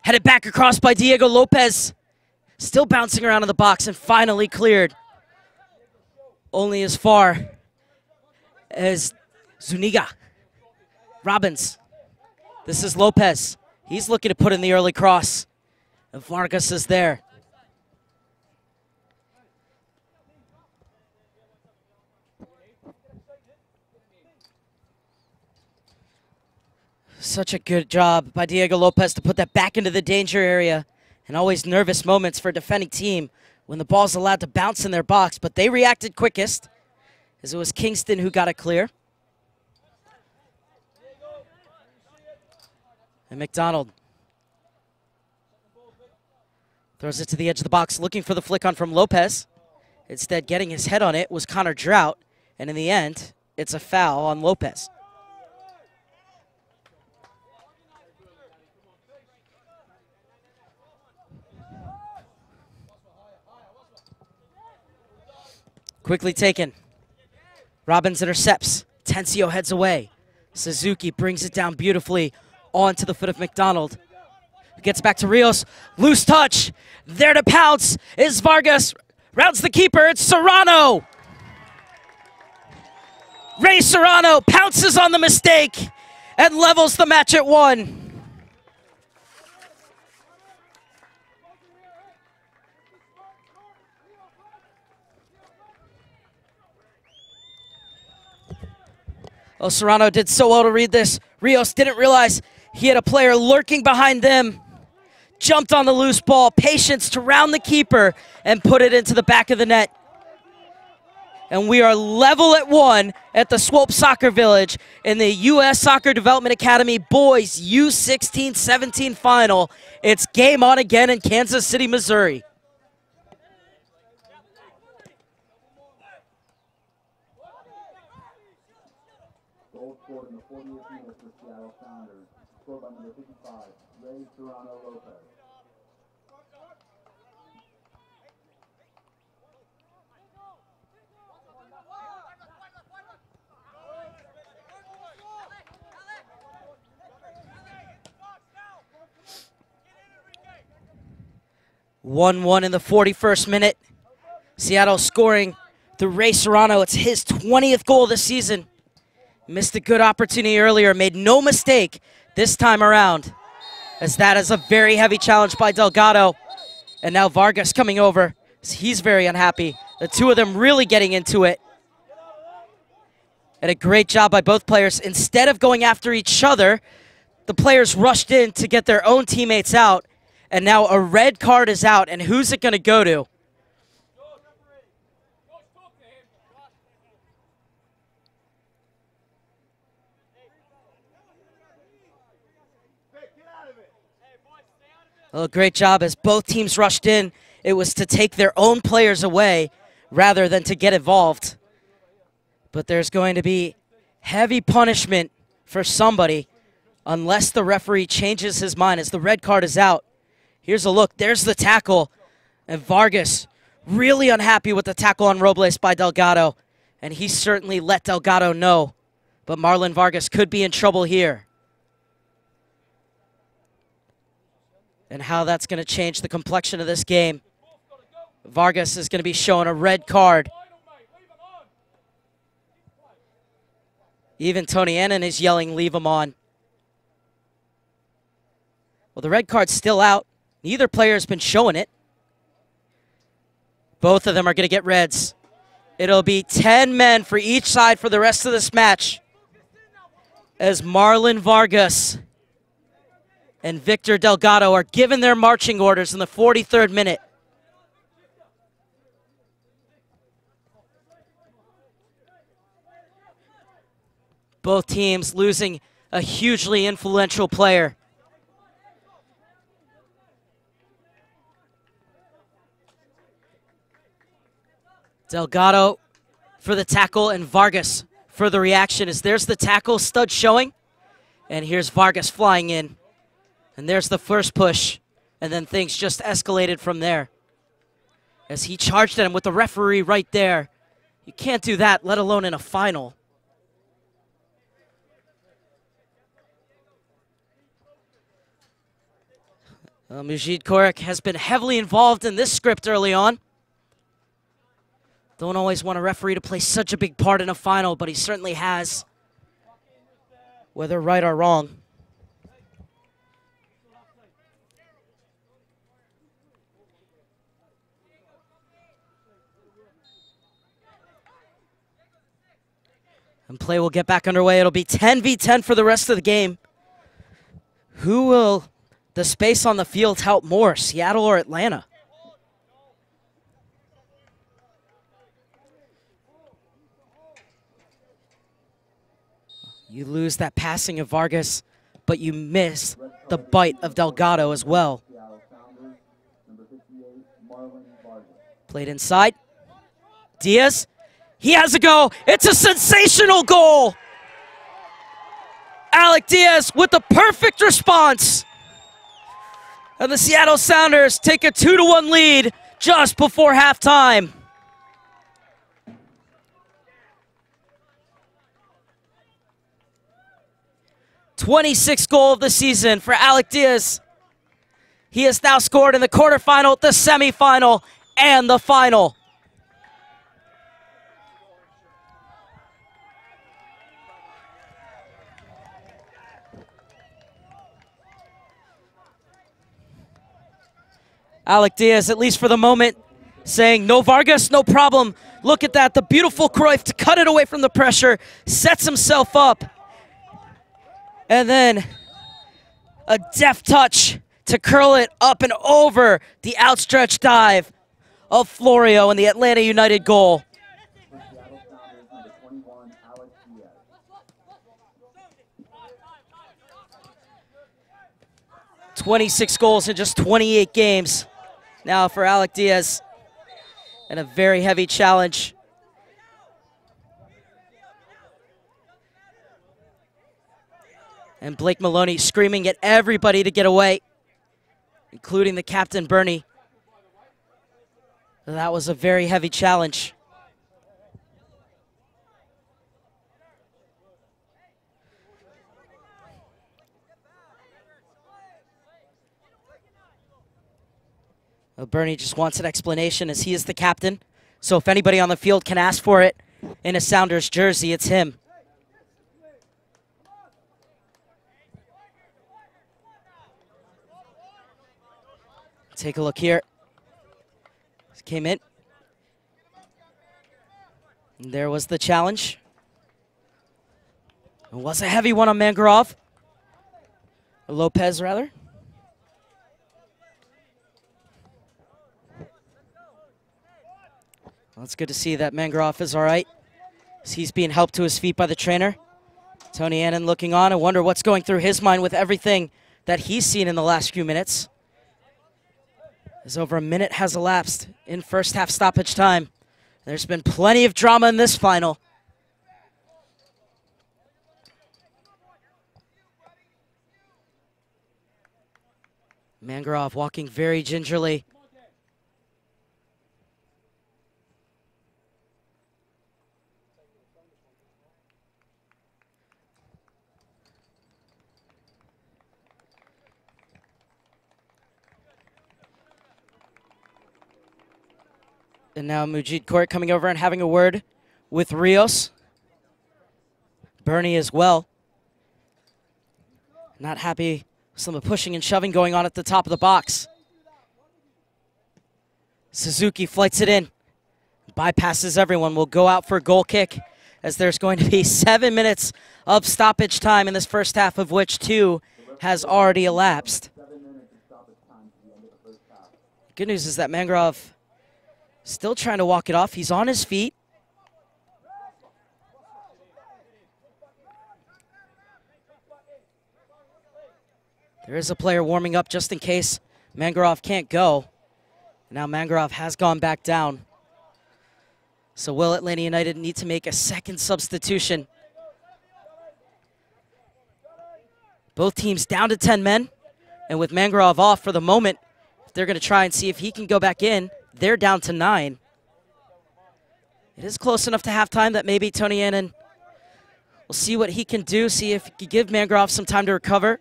Headed back across by Diego Lopez. Still bouncing around in the box and finally cleared. Only as far as Zuniga. Robbins. This is Lopez. He's looking to put in the early cross. And Vargas is there. Such a good job by Diego Lopez to put that back into the danger area. And always nervous moments for a defending team when the ball's allowed to bounce in their box. But they reacted quickest, as it was Kingston who got it clear. And McDonald throws it to the edge of the box, looking for the flick on from Lopez. Instead, getting his head on it was Connor Drought. And in the end, It's a foul on Lopez. Quickly taken. Robbins intercepts. Tensio heads away. Suzuki brings it down beautifully onto the foot of McDonald. Gets back to Rios. Loose touch. There to pounce is Vargas. Rounds the keeper. It's Serrano. Ray Serrano pounces on the mistake and levels the match at 1. Oh, Serrano did so well to read this. Rios didn't realize he had a player lurking behind them. Jumped on the loose ball. Patience to round the keeper and put it into the back of the net. And we are level at 1 at the Swope Soccer Village in the U.S. Soccer Development Academy Boys U-16-17 final. It's game on again in Kansas City, Missouri. Goal scored in the 48th minute for Seattle Sounders. Scored by number 55, Ray Serrano Lopez. 1-1 in the 41st minute. Seattle scoring through Ray Serrano. It's his 20th goal this season. Missed a good opportunity earlier. Made no mistake this time around, as that is a very heavy challenge by Delgado. And now Vargas coming over. He's very unhappy. The two of them really getting into it. And a great job by both players. Instead of going after each other, the players rushed in to get their own teammates out. And now a red card is out. And who's it going to go to? Well, great job as both teams rushed in. It was to take their own players away rather than to get involved. But there's going to be heavy punishment for somebody unless the referee changes his mind as the red card is out. Here's a look. There's the tackle. And Vargas really unhappy with the tackle on Robles by Delgado. And he certainly let Delgado know. But Marlon Vargas could be in trouble here. And how that's going to change the complexion of this game. Vargas is going to be shown a red card. Even Tony Annan is yelling, leave him on. Well, the red card's still out. Neither player has been showing it. Both of them are going to get reds. It'll be 10 men for each side for the rest of this match, as Marlon Vargas and Victor Delgado are given their marching orders in the 43rd minute. Both teams losing a hugely influential player. Delgado for the tackle and Vargas for the reaction, as there's the tackle stud showing. And here's Vargas flying in. And there's the first push. And then things just escalated from there, as he charged at him with the referee right there. You can't do that, let alone in a final. Mujid Korek has been heavily involved in this script early on. Don't always want a referee to play such a big part in a final, but he certainly has, whether right or wrong. And play will get back underway. It'll be 10v10 for the rest of the game. Who will the space on the field help more, Seattle or Atlanta? You lose that passing of Vargas, but you miss the bite of Delgado as well. Played inside. Diaz He has a go. It's a sensational goal. Alec Diaz with the perfect response. And the Seattle Sounders take a 2-1 lead just before halftime. #26th goal of the season for Alec Diaz. He has now scored in the quarterfinal, the semifinal, and the final. Alec Diaz, at least for the moment, saying, no Vargas, no problem. Look at that, the beautiful Cruyff to cut it away from the pressure, sets himself up. And then a deft touch to curl it up and over the outstretched dive of Florio in the Atlanta United goal. For Seattle Sounders, number 21, Alex Diaz. 26 goals in just 28 games now for Alec Diaz, and a very heavy challenge. And Blake Maloney screaming at everybody to get away, including the captain, Bernie. That was a very heavy challenge. Well, Bernie just wants an explanation as he is the captain. So if anybody on the field can ask for it in a Sounders jersey, it's him. Take a look here. Came in. And there was the challenge. It was a heavy one on Mangrove. Lopez, rather. Well, it's good to see that Mangrove is all right. He's being helped to his feet by the trainer. Tony Annan looking on. I wonder what's going through his mind with everything that he's seen in the last few minutes. As over a minute has elapsed in first half stoppage time. There's been plenty of drama in this final. Mangrove walking very gingerly. And now Mujid Court coming over and having a word with Rios. Bernie as well. Not happy with some of the pushing and shoving going on at the top of the box. Suzuki flights it in. Bypasses everyone. Will go out for a goal kick as there's going to be 7 minutes of stoppage time in this first half, of which 2 has already elapsed. 7 minutes of stoppage time to the end of the first half. Good news is that Mangrove still trying to walk it off. He's on his feet. There is a player warming up just in case Mangrove can't go. Now Mangrove has gone back down. So will Atlanta United need to make a second substitution? Both teams down to 10 men. And with Mangrove off for the moment, if they're going to try and see if he can go back in, they're down to 9. It is close enough to halftime that maybe Tony Annan will see what he can do, see if he can give Mangrove some time to recover.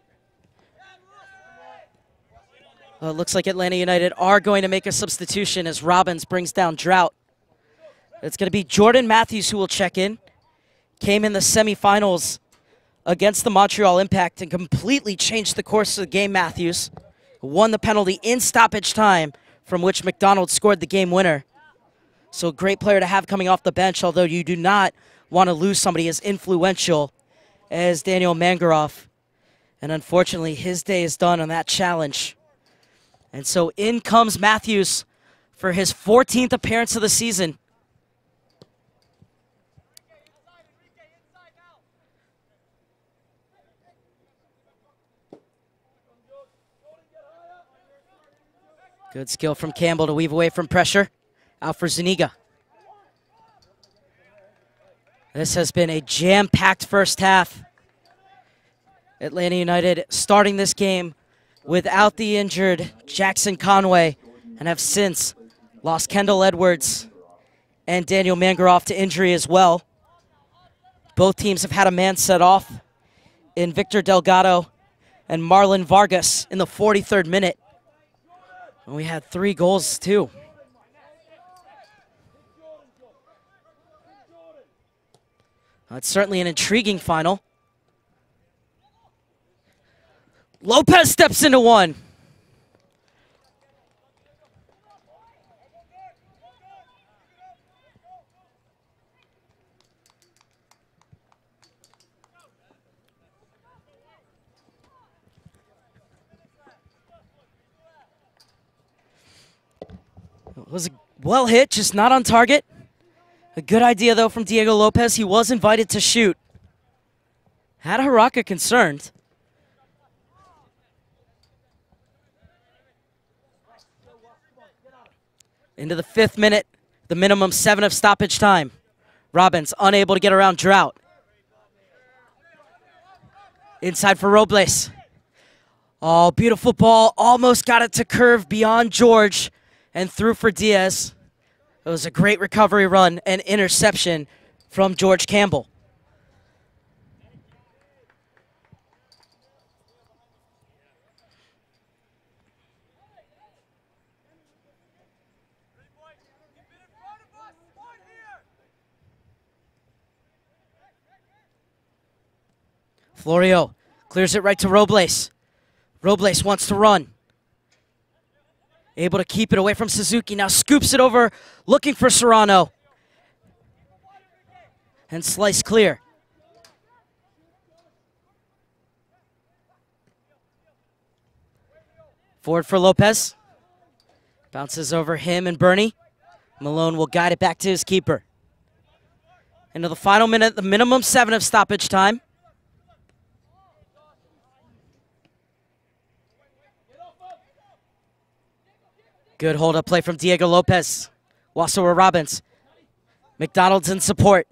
Well, it looks like Atlanta United are going to make a substitution as Robbins brings down Drought. It's going to be Jordan Matthews who will check in. Came in the semifinals against the Montreal Impact and completely changed the course of the game, Matthews. Won the penalty in stoppage time, from which McDonald scored the game winner. So great player to have coming off the bench, although you do not want to lose somebody as influential as Daniel Mangrove. And unfortunately, his day is done on that challenge. And so in comes Matthews for his 14th appearance of the season. Good skill from Campbell to weave away from pressure. Out for Zuniga. This has been a jam-packed first half. Atlanta United starting this game without the injured Jackson Conway and have since lost Kendall Edwards and Daniel Mangaroff to injury as well. Both teams have had a man set off in Victor Delgado and Marlon Vargas in the 43rd minute. And we had 3 goals too. It's certainly an intriguing final. Lopez steps into one. It was well hit, just not on target. A good idea, though, from Diego Lopez. He was invited to shoot. Had Haraka concerned. Into the 5th minute, the minimum 7 of stoppage time. Robbins unable to get around Drought. Inside for Robles. Oh, beautiful ball. Almost got it to curve beyond George and through for Diaz. It was a great recovery run and interception from George Campbell. Florio clears it right to Robles. Robles wants to run. Able to keep it away from Suzuki. Now scoops it over, looking for Serrano. And slice clear. Forward for Lopez. Bounces over him and Bernie. Malone will guide it back to his keeper. Into the final minute, the minimum 7 of stoppage time. Good hold-up play from Diego Lopez. Wassawa Robbins. McDonald's in support.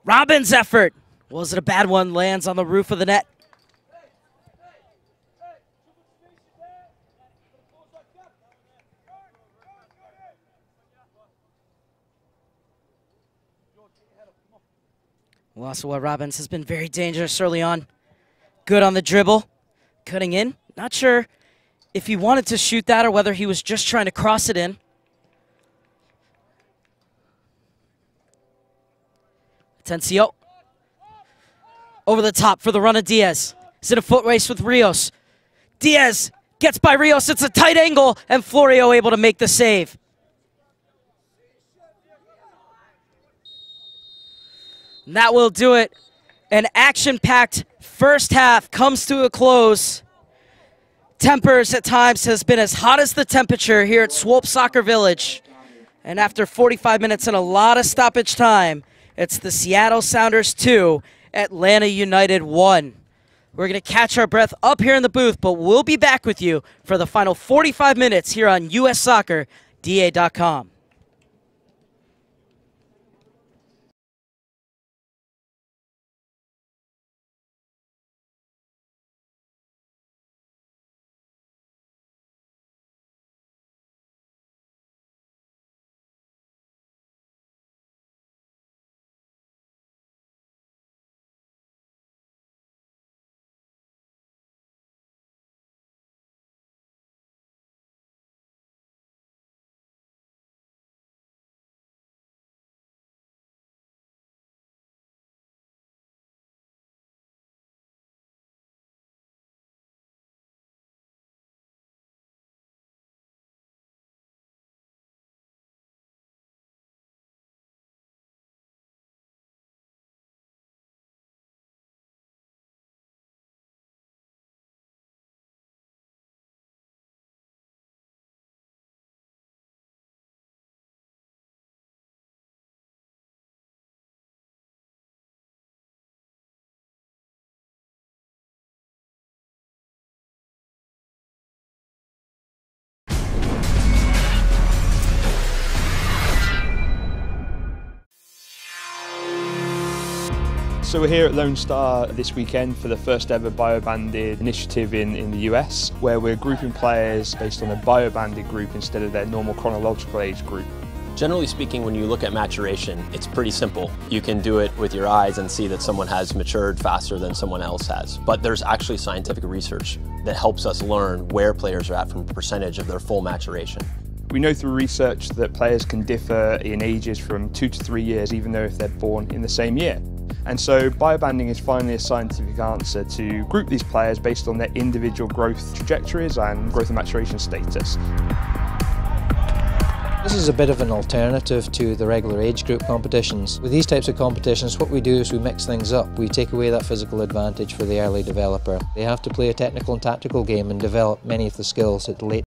Robbins' effort. Was it a bad one? Lands on the roof of the net. Wassawa Robbins has been very dangerous early on. Good on the dribble. Cutting in. Not sure if he wanted to shoot that or whether he was just trying to cross it in. Atencio. Over the top for the run of Diaz. Is it a foot race with Rios? Diaz gets by Rios. It's a tight angle, and Florio able to make the save. And that will do it. An action-packed first half comes to a close. Tempers at times has been as hot as the temperature here at Swope Soccer Village. And after 45 minutes and a lot of stoppage time, it's the Seattle Sounders 2, Atlanta United 1. We're going to catch our breath up here in the booth, but we'll be back with you for the final 45 minutes here on USSoccerDA.com. So we're here at Lone Star this weekend for the first ever biobanded initiative in the US, where we're grouping players based on a biobanded group instead of their normal chronological age group. Generally speaking, when you look at maturation, it's pretty simple. You can do it with your eyes and see that someone has matured faster than someone else has. But there's actually scientific research that helps us learn where players are at from a percentage of their full maturation. We know through research that players can differ in ages from 2 to 3 years, even though if they're born in the same year. And so biobanding is finally a scientific answer to group these players based on their individual growth trajectories and growth and maturation status. This is a bit of an alternative to the regular age group competitions. With these types of competitions, what we do is we mix things up. We take away that physical advantage for the early developer. They have to play a technical and tactical game and develop many of the skills at the late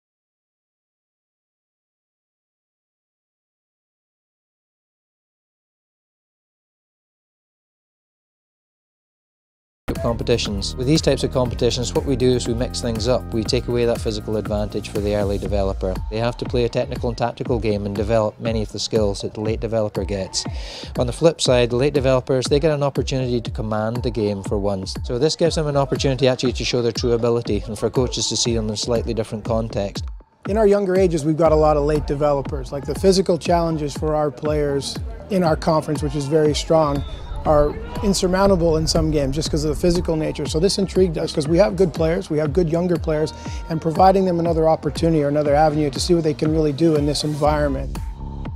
competitions. With these types of competitions, what we do is we mix things up. We take away that physical advantage for the early developer. They have to play a technical and tactical game and develop many of the skills that the late developer gets. On the flip side, the late developers, they get an opportunity to command the game for once. So this gives them an opportunity actually to show their true ability and for coaches to see them in a slightly different context. In our younger ages, we've got a lot of late developers. Like the physical challenges for our players in our conference, which is very strong, are insurmountable in some games just because of the physical nature. So this intrigued us because we have good players, we have good younger players, and providing them another opportunity or another avenue to see what they can really do in this environment.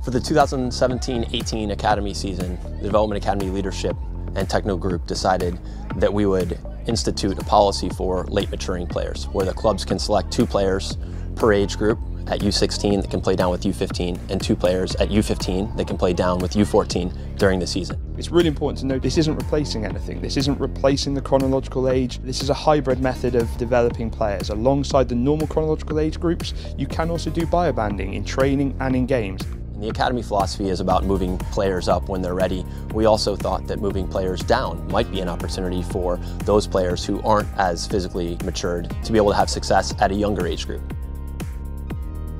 For the 2017-18 Academy season, the Development Academy Leadership and Technical Group decided that we would institute a policy for late maturing players, where the clubs can select 2 players per age group at U-16 that can play down with U-15 and 2 players at U-15 that can play down with U-14 during the season. It's really important to note this isn't replacing anything. This isn't replacing the chronological age. This is a hybrid method of developing players. Alongside the normal chronological age groups, you can also do biobanding in training and in games. The Academy philosophy is about moving players up when they're ready. We also thought that moving players down might be an opportunity for those players who aren't as physically matured to be able to have success at a younger age group.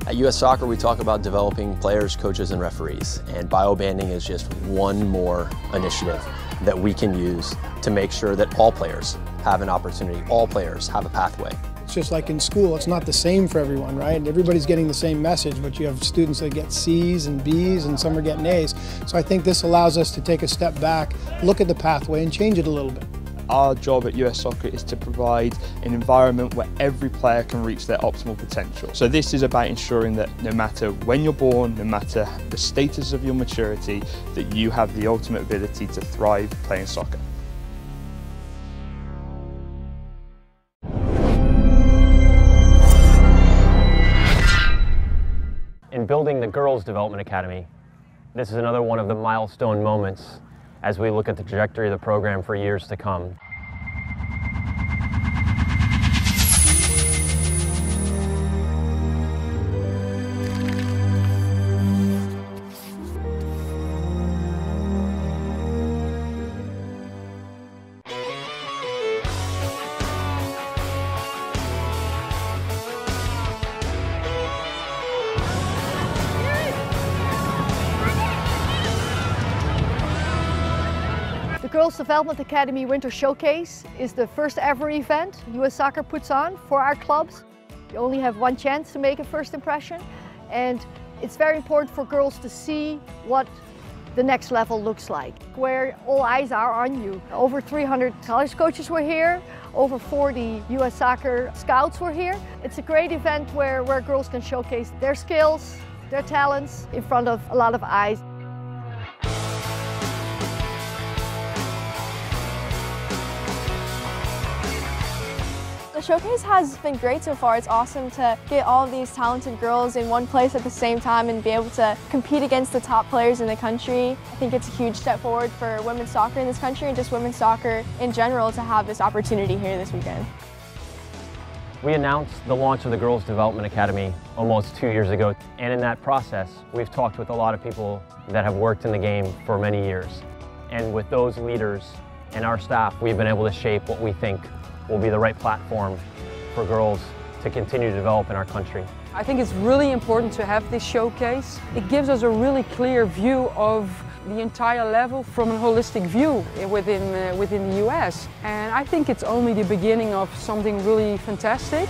At US Soccer, we talk about developing players, coaches, and referees, and biobanding is just one more initiative that we can use to make sure that all players have an opportunity, all players have a pathway. It's just like in school, it's not the same for everyone, right? Everybody's getting the same message, but you have students that get C's and B's and some are getting A's. So I think this allows us to take a step back, look at the pathway and change it a little bit. Our job at US Soccer is to provide an environment where every player can reach their optimal potential. So this is about ensuring that no matter when you're born, no matter the status of your maturity, that you have the ultimate ability to thrive playing soccer. In building the Girls Development Academy, this is another one of the milestone moments as we look at the trajectory of the program for years to come. The Girls Development Academy Winter Showcase is the first ever event US Soccer puts on for our clubs. You only have one chance to make a first impression, and it's very important for girls to see what the next level looks like, where all eyes are on you. Over 300 college coaches were here, over 40 US Soccer scouts were here. It's a great event where girls can showcase their skills, their talents in front of a lot of eyes. The showcase has been great so far. It's awesome to get all of these talented girls in one place at the same time and be able to compete against the top players in the country. I think it's a huge step forward for women's soccer in this country and just women's soccer in general to have this opportunity here this weekend. We announced the launch of the Girls Development Academy almost 2 years ago, and in that process, we've talked with a lot of people that have worked in the game for many years. And with those leaders and our staff, we've been able to shape what we think will be the right platform for girls to continue to develop in our country. I think it's really important to have this showcase. It gives us a really clear view of the entire level from a holistic view within the US. And I think it's only the beginning of something really fantastic.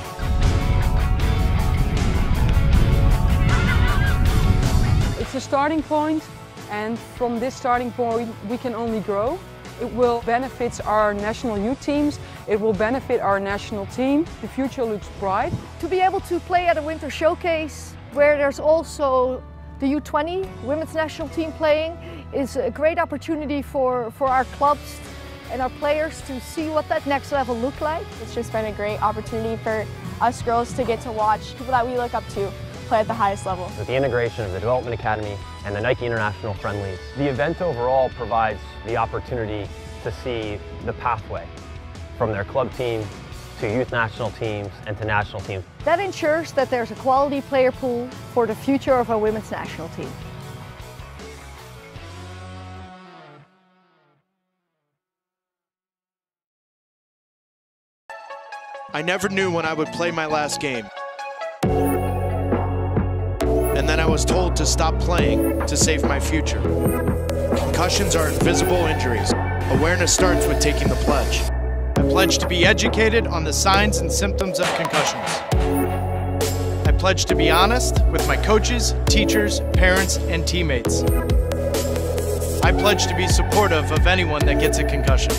It's a starting point, and from this starting point we can only grow. It will benefit our national youth teams, it will benefit our national team. The future looks bright. To be able to play at a winter showcase where there's also the U20 women's national team playing is a great opportunity for our clubs and our players to see what that next level look like. It's just been a great opportunity for us girls to get to watch people that we look up to play at the highest level. With the integration of the Development Academy and the Nike International Friendlies, the event overall provides the opportunity to see the pathway from their club team to youth national teams and to national teams. That ensures that there's a quality player pool for the future of our women's national team. I never knew when I would play my last game. And then I was told to stop playing to save my future. Concussions are invisible injuries. Awareness starts with taking the pledge. I pledge to be educated on the signs and symptoms of concussions. I pledge to be honest with my coaches, teachers, parents, and teammates. I pledge to be supportive of anyone that gets a concussion.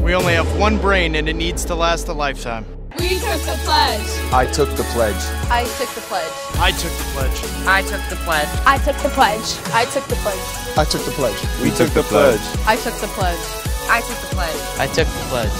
We only have one brain and it needs to last a lifetime. We took the pledge. I took the pledge. I took the pledge. I took the pledge. I took the pledge. I took the pledge. I took the pledge. I took the pledge. We took the pledge. I took the pledge. I took the pledge. I took the pledge.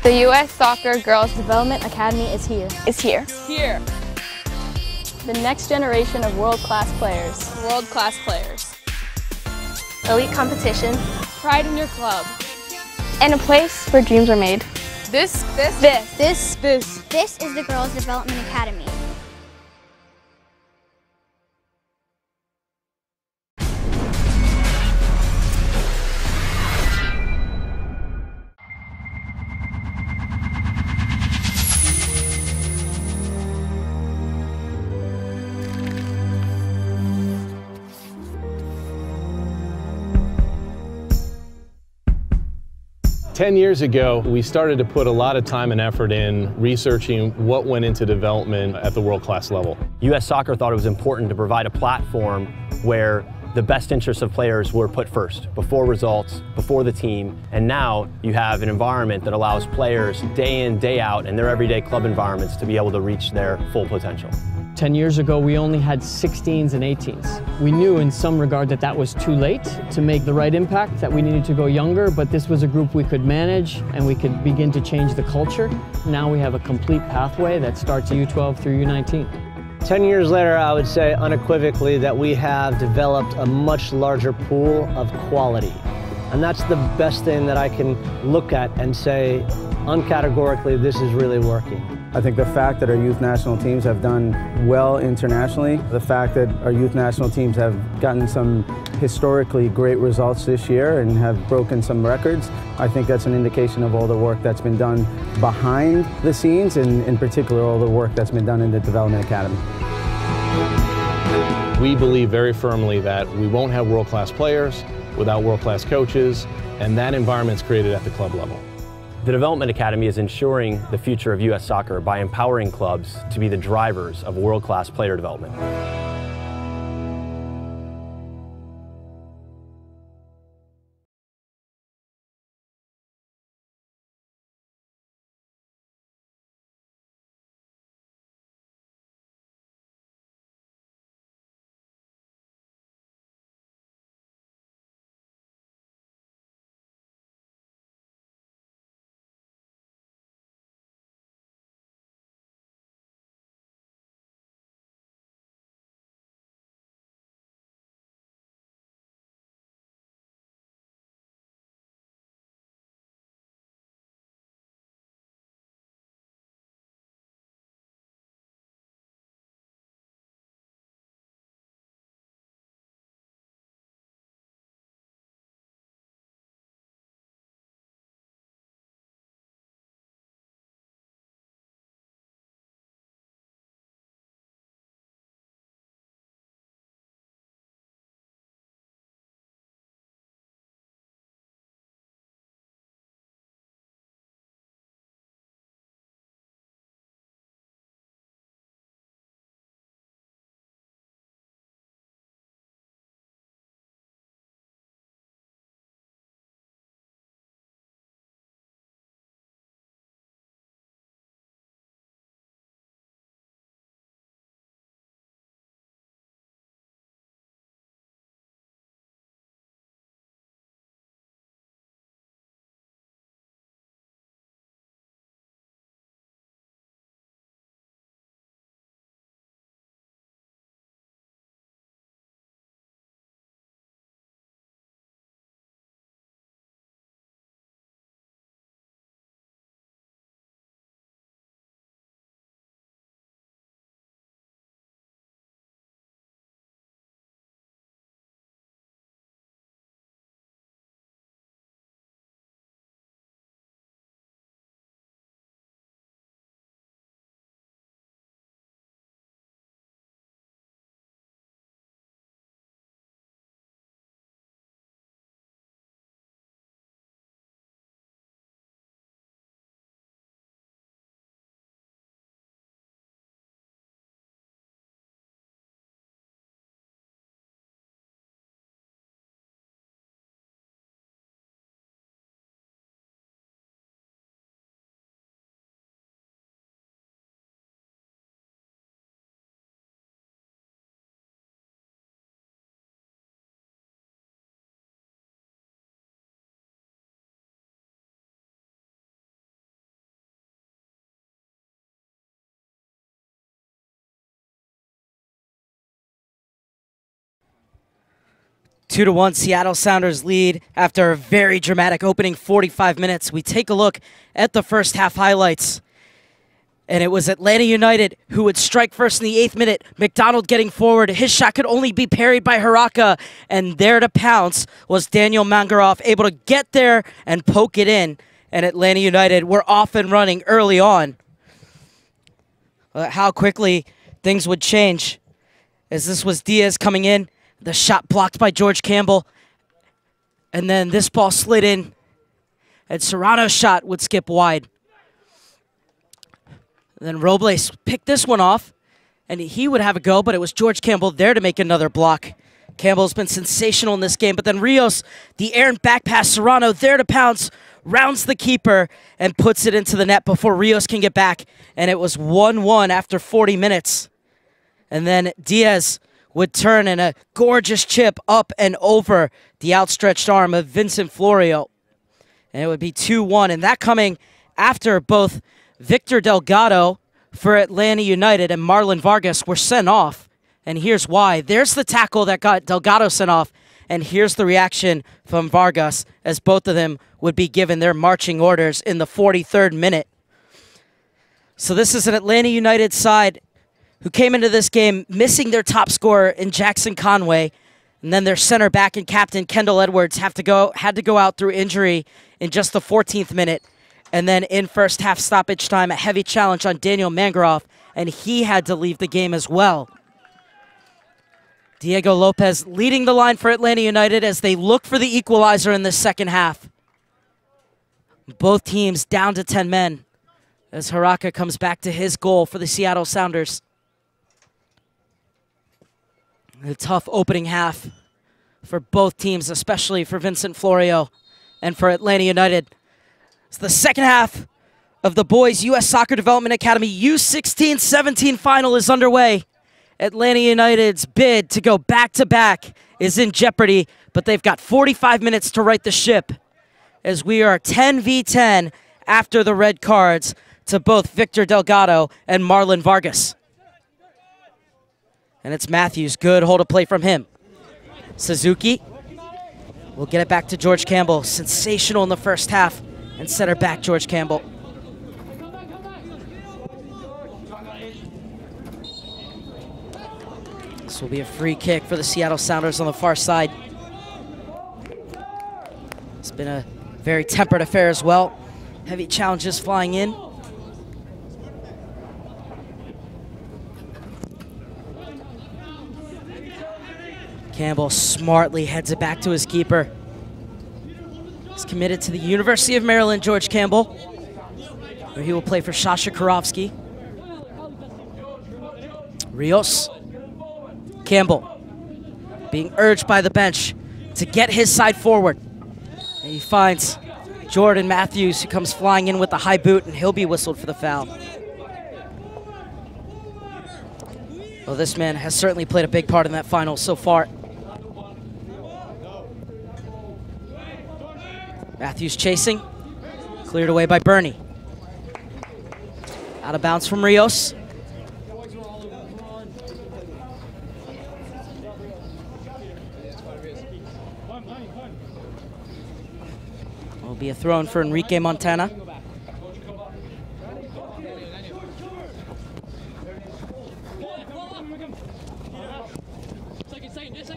The U.S. Soccer Girls Development Academy is here. Here. The next generation of world-class players. World-class players. Elite competition. Pride in your club. And a place where dreams are made. This is the Girls Development Academy. Ten years ago, we started to put a lot of time and effort in researching what went into development at the world-class level. U.S. Soccer thought it was important to provide a platform where the best interests of players were put first, before results, before the team, and now you have an environment that allows players day in, day out in their everyday club environments to be able to reach their full potential. 10 years ago, we only had 16s and 18s. We knew in some regard that that was too late to make the right impact, that we needed to go younger, but this was a group we could manage and we could begin to change the culture. Now we have a complete pathway that starts at U12 through U19. 10 years later, I would say unequivocally that we have developed a much larger pool of quality. And that's the best thing that I can look at and say, uncategorically, this is really working. I think the fact that our youth national teams have done well internationally, the fact that our youth national teams have gotten some historically great results this year and have broken some records, I think that's an indication of all the work that's been done behind the scenes, and in particular all the work that's been done in the Development Academy. We believe very firmly that we won't have world-class players without world-class coaches, and that environment's created at the club level. The Development Academy is ensuring the future of U.S. soccer by empowering clubs to be the drivers of world-class player development. 2-1 Seattle Sounders lead after a very dramatic opening 45 minutes. We take a look at the first half highlights. And it was Atlanta United who would strike first in the 8th minute. McDonald getting forward. His shot could only be parried by Haraka. And there to pounce was Daniel Mangaroff, able to get there and poke it in. And Atlanta United were off and running early on. How quickly things would change as this was Diaz coming in. The shot blocked by George Campbell. And then this ball slid in. And Serrano's shot would skip wide. Then Robles picked this one off, and he would have a go, but it was George Campbell there to make another block. Campbell's been sensational in this game, but then Rios, the errant back pass, Serrano there to pounce, rounds the keeper, and puts it into the net before Rios can get back, and it was 1-1 after 40 minutes. And then Diaz would turn in a gorgeous chip up and over the outstretched arm of Vincent Florio. And it would be 2-1, and that coming after both Victor Delgado for Atlanta United and Marlon Vargas were sent off. And here's why. There's the tackle that got Delgado sent off. And here's the reaction from Vargas as both of them would be given their marching orders in the 43rd minute. So this is an Atlanta United side who came into this game missing their top scorer in Jackson Conway. And then their center back and captain Kendall Edwards had to go out through injury in just the 14th minute. And then in first half stoppage time, a heavy challenge on Daniel Mangaroff, and he had to leave the game as well. Diego Lopez leading the line for Atlanta United as they look for the equalizer in the second half. Both teams down to 10 men as Haraka comes back to his goal for the Seattle Sounders. A tough opening half for both teams, especially for Vincent Florio and for Atlanta United. So the second half of the boys' U.S. Soccer Development Academy U-16-17 final is underway. Atlanta United's bid to go back-to-back is in jeopardy, but they've got 45 minutes to right the ship as we are 10v10 after the red cards to both Victor Delgado and Marlon Vargas. And it's Matthews. Good hold of play from him. Suzuki will get it back to George Campbell. Sensational in the first half. And center back George Campbell. This will be a free kick for the Seattle Sounders on the far side. It's been a very tempered affair as well. Heavy challenges flying in. Campbell smartly heads it back to his keeper. He's committed to the University of Maryland, George Campbell, where he will play for Sasha Karofsky. Rios. Campbell being urged by the bench to get his side forward. And he finds Jordan Matthews, who comes flying in with the high boot, and he'll be whistled for the foul. Well, this man has certainly played a big part in that final so far. Matthews chasing, cleared away by Bernie. Out of bounds from Rios. Will be a throw in for Enrique Montana.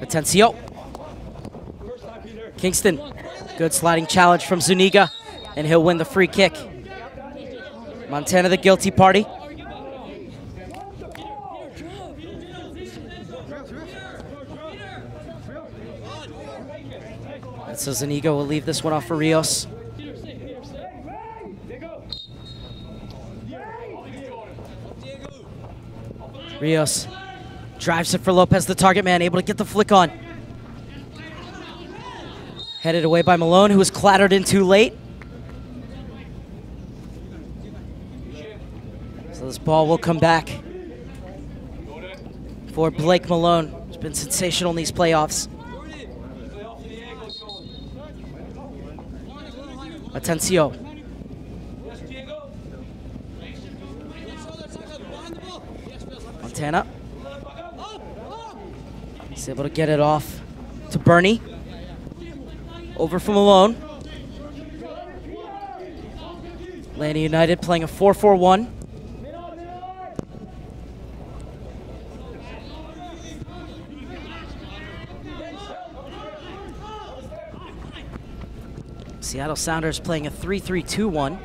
Atencio. Kingston. Good sliding challenge from Zuniga, and he'll win the free kick. Montana the guilty party. And so Zuniga will leave this one off for Rios. Rios drives it for Lopez, the target man, able to get the flick on. Headed away by Malone, who was clattered in too late. So this ball will come back for Blake Malone, who's been sensational in these playoffs. Atencio. Montana. He's able to get it off to Bernie. Over from Malone. Atlanta United playing a 4-4-1. Seattle Sounders playing a 3-3-2-1.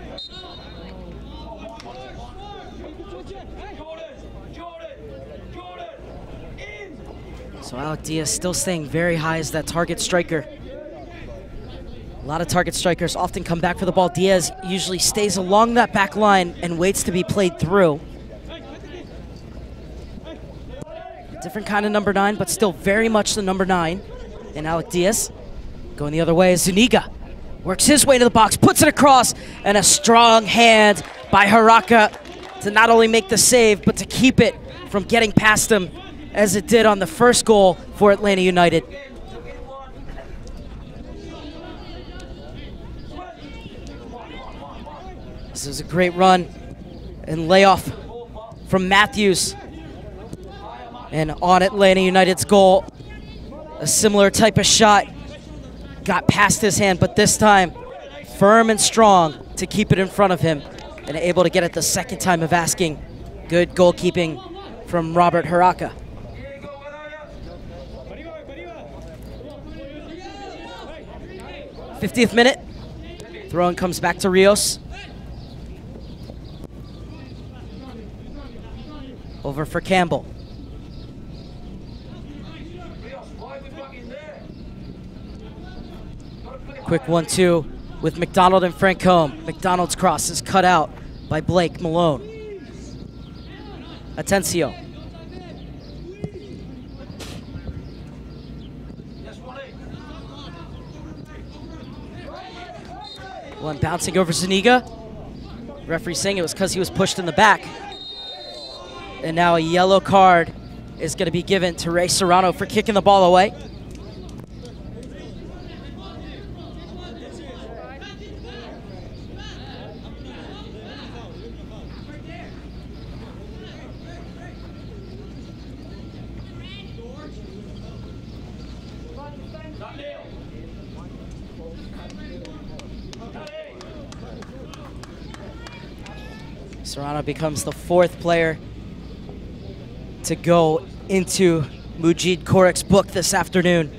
So Alec Diaz still staying very high as that target striker. A lot of target strikers often come back for the ball. Diaz usually stays along that back line and waits to be played through. Different kind of number 9, but still very much the number 9 in Alec Diaz. Going the other way is Zuniga. Works his way to the box, puts it across, and a strong hand by Haraka to not only make the save, but to keep it from getting past him as it did on the first goal for Atlanta United. This is a great run and layoff from Matthews. And on Atlanta United's goal, a similar type of shot got past his hand, but this time firm and strong to keep it in front of him and able to get it the second time of asking. Good goalkeeping from Robert Haraka. '50th minute, throw-in comes back to Rios. Over for Campbell. Quick 1-2 with McDonald and Francombe. McDonald's cross is cut out by Blake Malone. Atencio. One bouncing over Zuniga. Referee saying it was because he was pushed in the back. And now a yellow card is going to be given to Ray Serrano for kicking the ball away. Serrano becomes the 4th player to go into Mujid Korek's book this afternoon.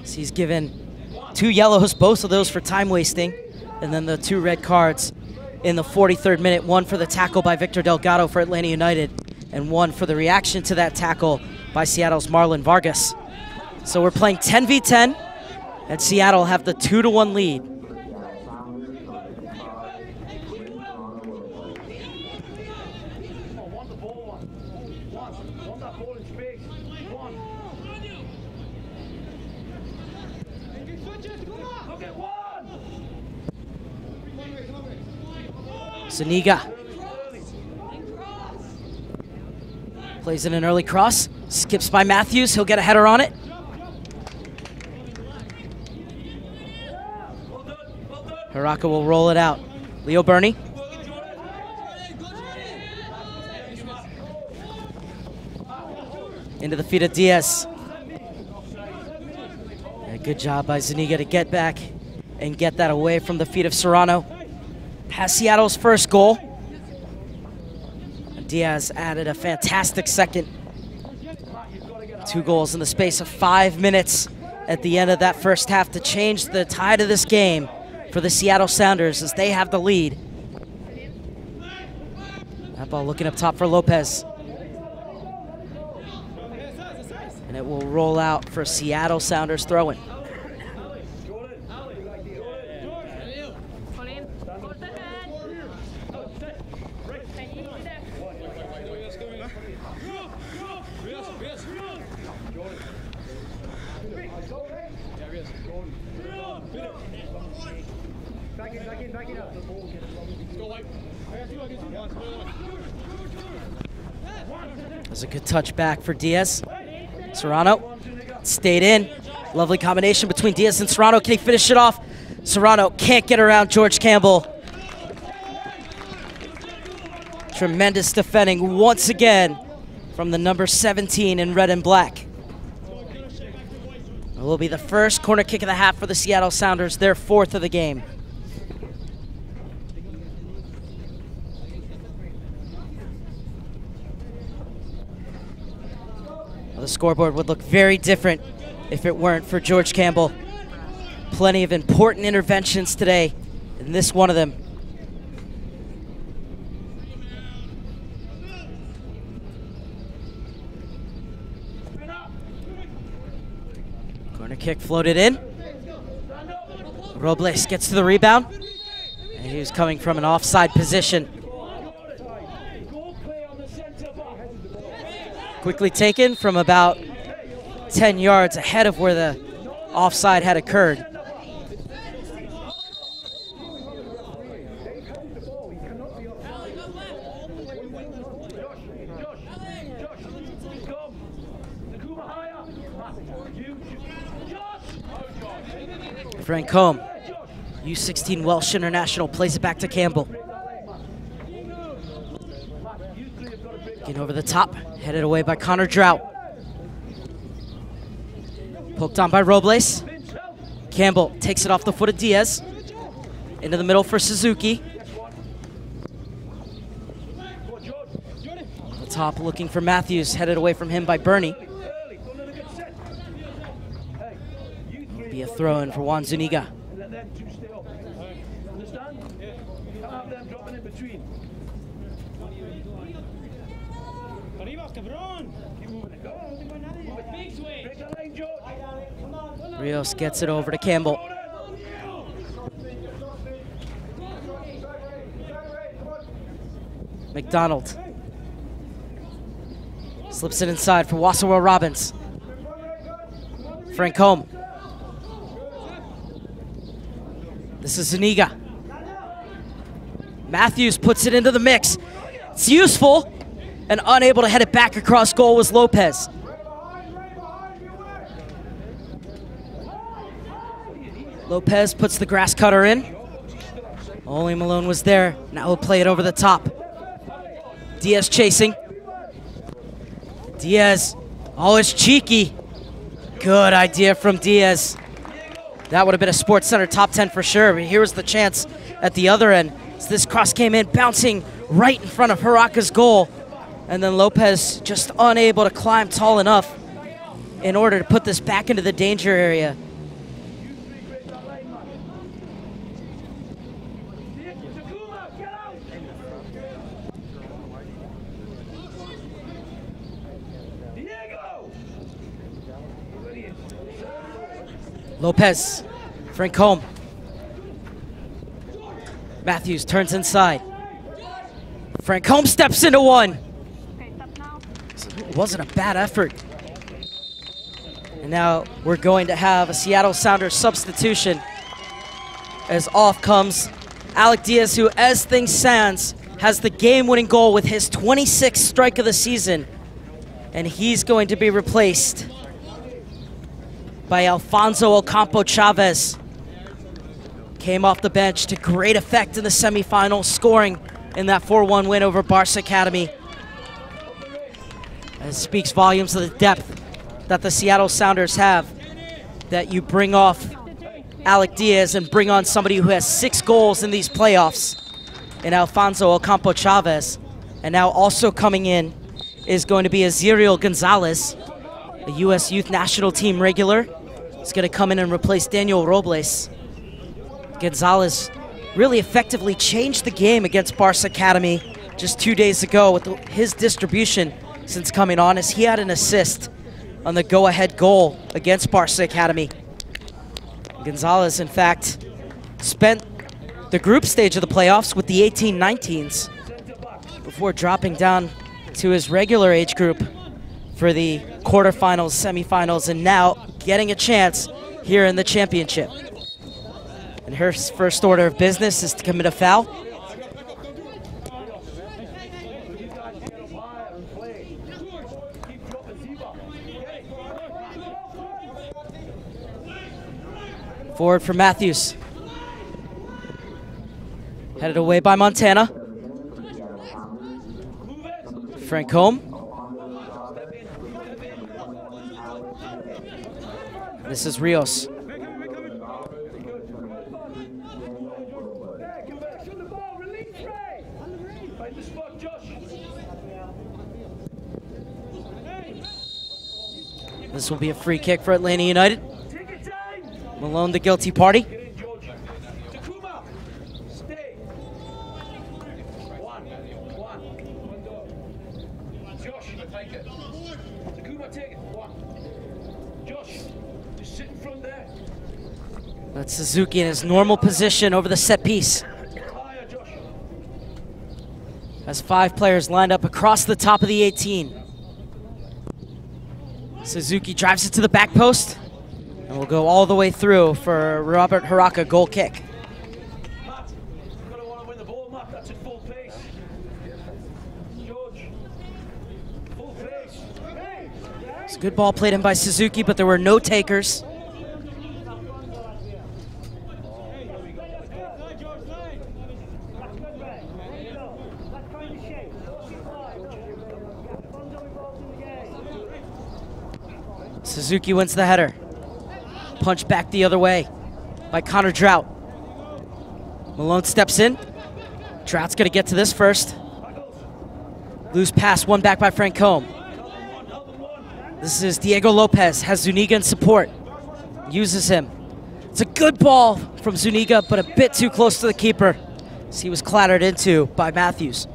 So he's given 2 yellows, both of those for time wasting, and then the 2 red cards in the 43rd minute, 1 for the tackle by Victor Delgado for Atlanta United, and 1 for the reaction to that tackle by Seattle's Marlon Vargas. So we're playing 10v10, and Seattle have the 2-1 lead. Zuniga plays in an early cross, skips by Matthews, he'll get a header on it. Haraka will roll it out. Leo Burney. Into the feet of Diaz. A good job by Zuniga to get back and get that away from the feet of Serrano. Has Seattle's first goal. Diaz added a fantastic second. 2 goals in the space of 5 minutes at the end of that first half to change the tide of this game for the Seattle Sounders as they have the lead. That ball looking up top for Lopez. And it will roll out for Seattle Sounders throw-in. There's a good touch back for Diaz. Serrano stayed in. Lovely combination between Diaz and Serrano. Can he finish it off? Serrano can't get around George Campbell. Tremendous defending once again from the number 17 in red and black. It will be the first corner kick of the half for the Seattle Sounders, their 4th of the game. Well, the scoreboard would look very different if it weren't for George Campbell. Plenty of important interventions today, and this one of them. Corner kick floated in. Robles gets to the rebound, and he was coming from an offside position. Quickly taken from about 10 yards ahead of where the offside had occurred. Frank Combe, U-16 Welsh International, plays it back to Campbell. Getting over the top, headed away by Connor Drought. Poked on by Robles. Campbell takes it off the foot of Diaz. Into the middle for Suzuki. On the top, looking for Matthews, headed away from him by Bernie. Be a throw-in for Juan Zuniga. Rios gets it over to Campbell. McDonald slips it inside for Wassawa Robbins. Frank Combe. This is Zuniga. Matthews puts it into the mix. It's useful, and unable to head it back across goal was Lopez. Lopez puts the grass cutter in. Only Malone was there. Now he'll play it over the top. Diaz chasing. Diaz, oh, it's cheeky. Good idea from Diaz. That would have been a Sports Center top 10 for sure, but here was the chance at the other end. So this cross came in, bouncing right in front of Haraka's goal. And then Lopez just unable to climb tall enough in order to put this back into the danger area. Lopez, Frank Combe. Matthews turns inside. Frank Combe steps into one. It wasn't a bad effort. And now we're going to have a Seattle Sounders substitution as off comes Alec Diaz, who, as things stands, has the game-winning goal with his 26th strike of the season. And he's going to be replaced by Alfonso Ocampo Chavez. Came off the bench to great effect in the semifinals, scoring in that 4-1 win over Barca Academy. It speaks volumes of the depth that the Seattle Sounders have, that you bring off Alec Diaz and bring on somebody who has 6 goals in these playoffs in Alfonso Ocampo Chavez. And now also coming in is going to be Aziriel Gonzalez, a U.S. Youth National Team regular. He's going to come in and replace Daniel Robles. Gonzalez really effectively changed the game against Barca Academy just 2 days ago with his distribution since coming on, as he had an assist on the go-ahead goal against Barca Academy. Gonzalez, in fact, spent the group stage of the playoffs with the 18-19s before dropping down to his regular age group for the quarterfinals, semifinals, and now getting a chance here in the championship. And her first order of business is to commit a foul. Forward for Matthews. Headed away by Montana. Frank Combe. This is Rios. This will be a free kick for Atlanta United. Malone, the guilty party. That's Suzuki in his normal position over the set piece. Has 5 players lined up across the top of the 18. Suzuki drives it to the back post and will go all the way through for Robert Haraka, goal kick. It's a good ball played in by Suzuki, but there were no takers. Suzuki wins the header. Punch back the other way by Connor Drought. Malone steps in. Drought's gonna get to this first. Loose pass, won back by Francombe. This is Diego Lopez, has Zuniga in support. Uses him. It's a good ball from Zuniga, but a bit too close to the keeper, as he was clattered into by Matthews.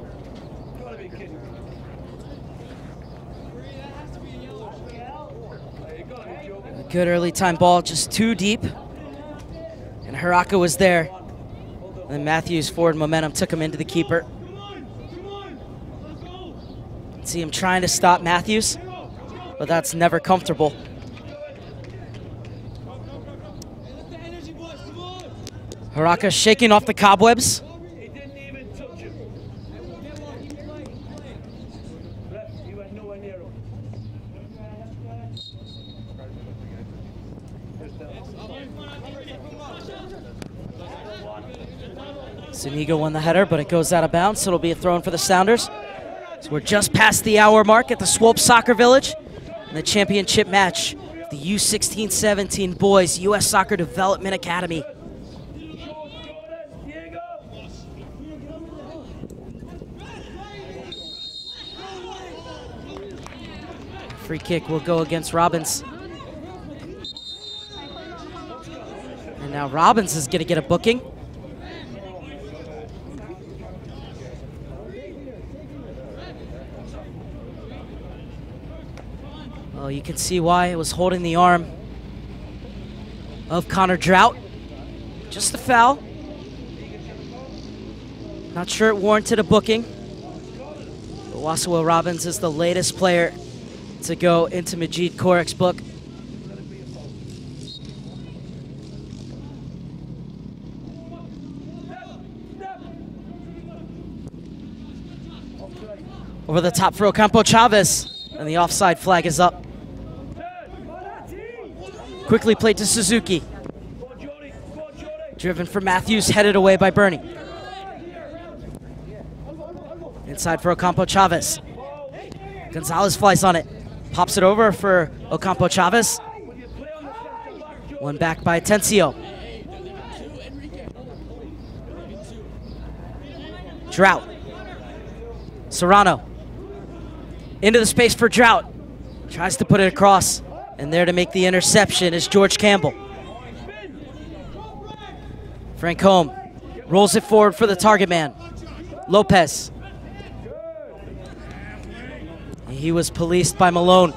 Good early time ball, just too deep. And Haraka was there. And Matthews' forward momentum took him into the keeper. See him trying to stop Matthews, but that's never comfortable. Haraka shaking off the cobwebs. Zuniga won the header, but it goes out of bounds, so it'll be a throw in for the Sounders. So we're just past the hour mark at the Swope Soccer Village in the championship match, the U-16-17 Boys U.S. Soccer Development Academy. Free kick will go against Robbins. And now Robbins is going to get a booking. Well, you can see why it was holding the arm of Connor Drought. Just a foul. Not sure it warranted a booking. But Wasawa Robbins is the latest player to go into Majid Korek's book. Over the top for Ocampo Chavez, and the offside flag is up. Quickly played to Suzuki. Driven for Matthews, headed away by Bernie. Inside for Ocampo Chavez. Gonzalez flies on it. Pops it over for Ocampo Chavez. One back by Atencio. Drought. Serrano. Into the space for Drought. Tries to put it across. And there to make the interception is George Campbell. Francombe rolls it forward for the target man. Lopez. He was policed by Malone.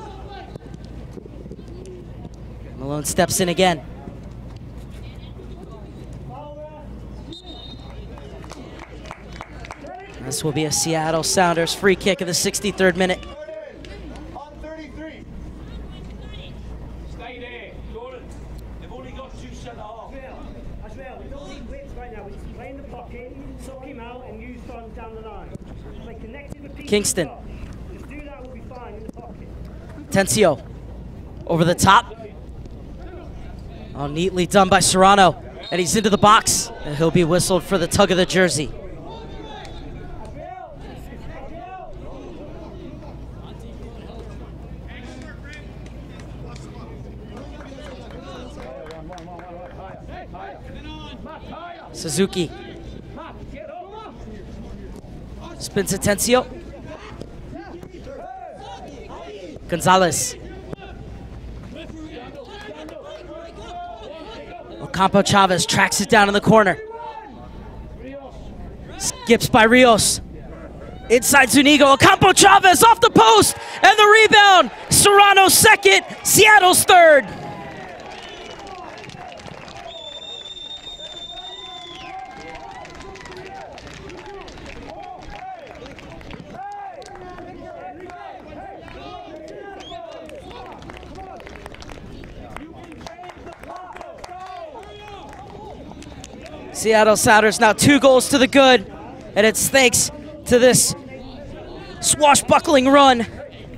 Malone steps in again. This will be a Seattle Sounders free kick in the 63rd minute. Kingston. Tencio over the top. Oh, neatly done by Serrano. And he's into the box. And he'll be whistled for the tug of the jersey. Suzuki. Spins Atencio. Gonzalez. Ocampo Chavez tracks it down in the corner. Skips by Rios. Inside Zuniga, Ocampo Chavez off the post, and the rebound. Serrano's second, Seattle's third. Seattle Sounders now 2 goals to the good, and it's thanks to this swashbuckling run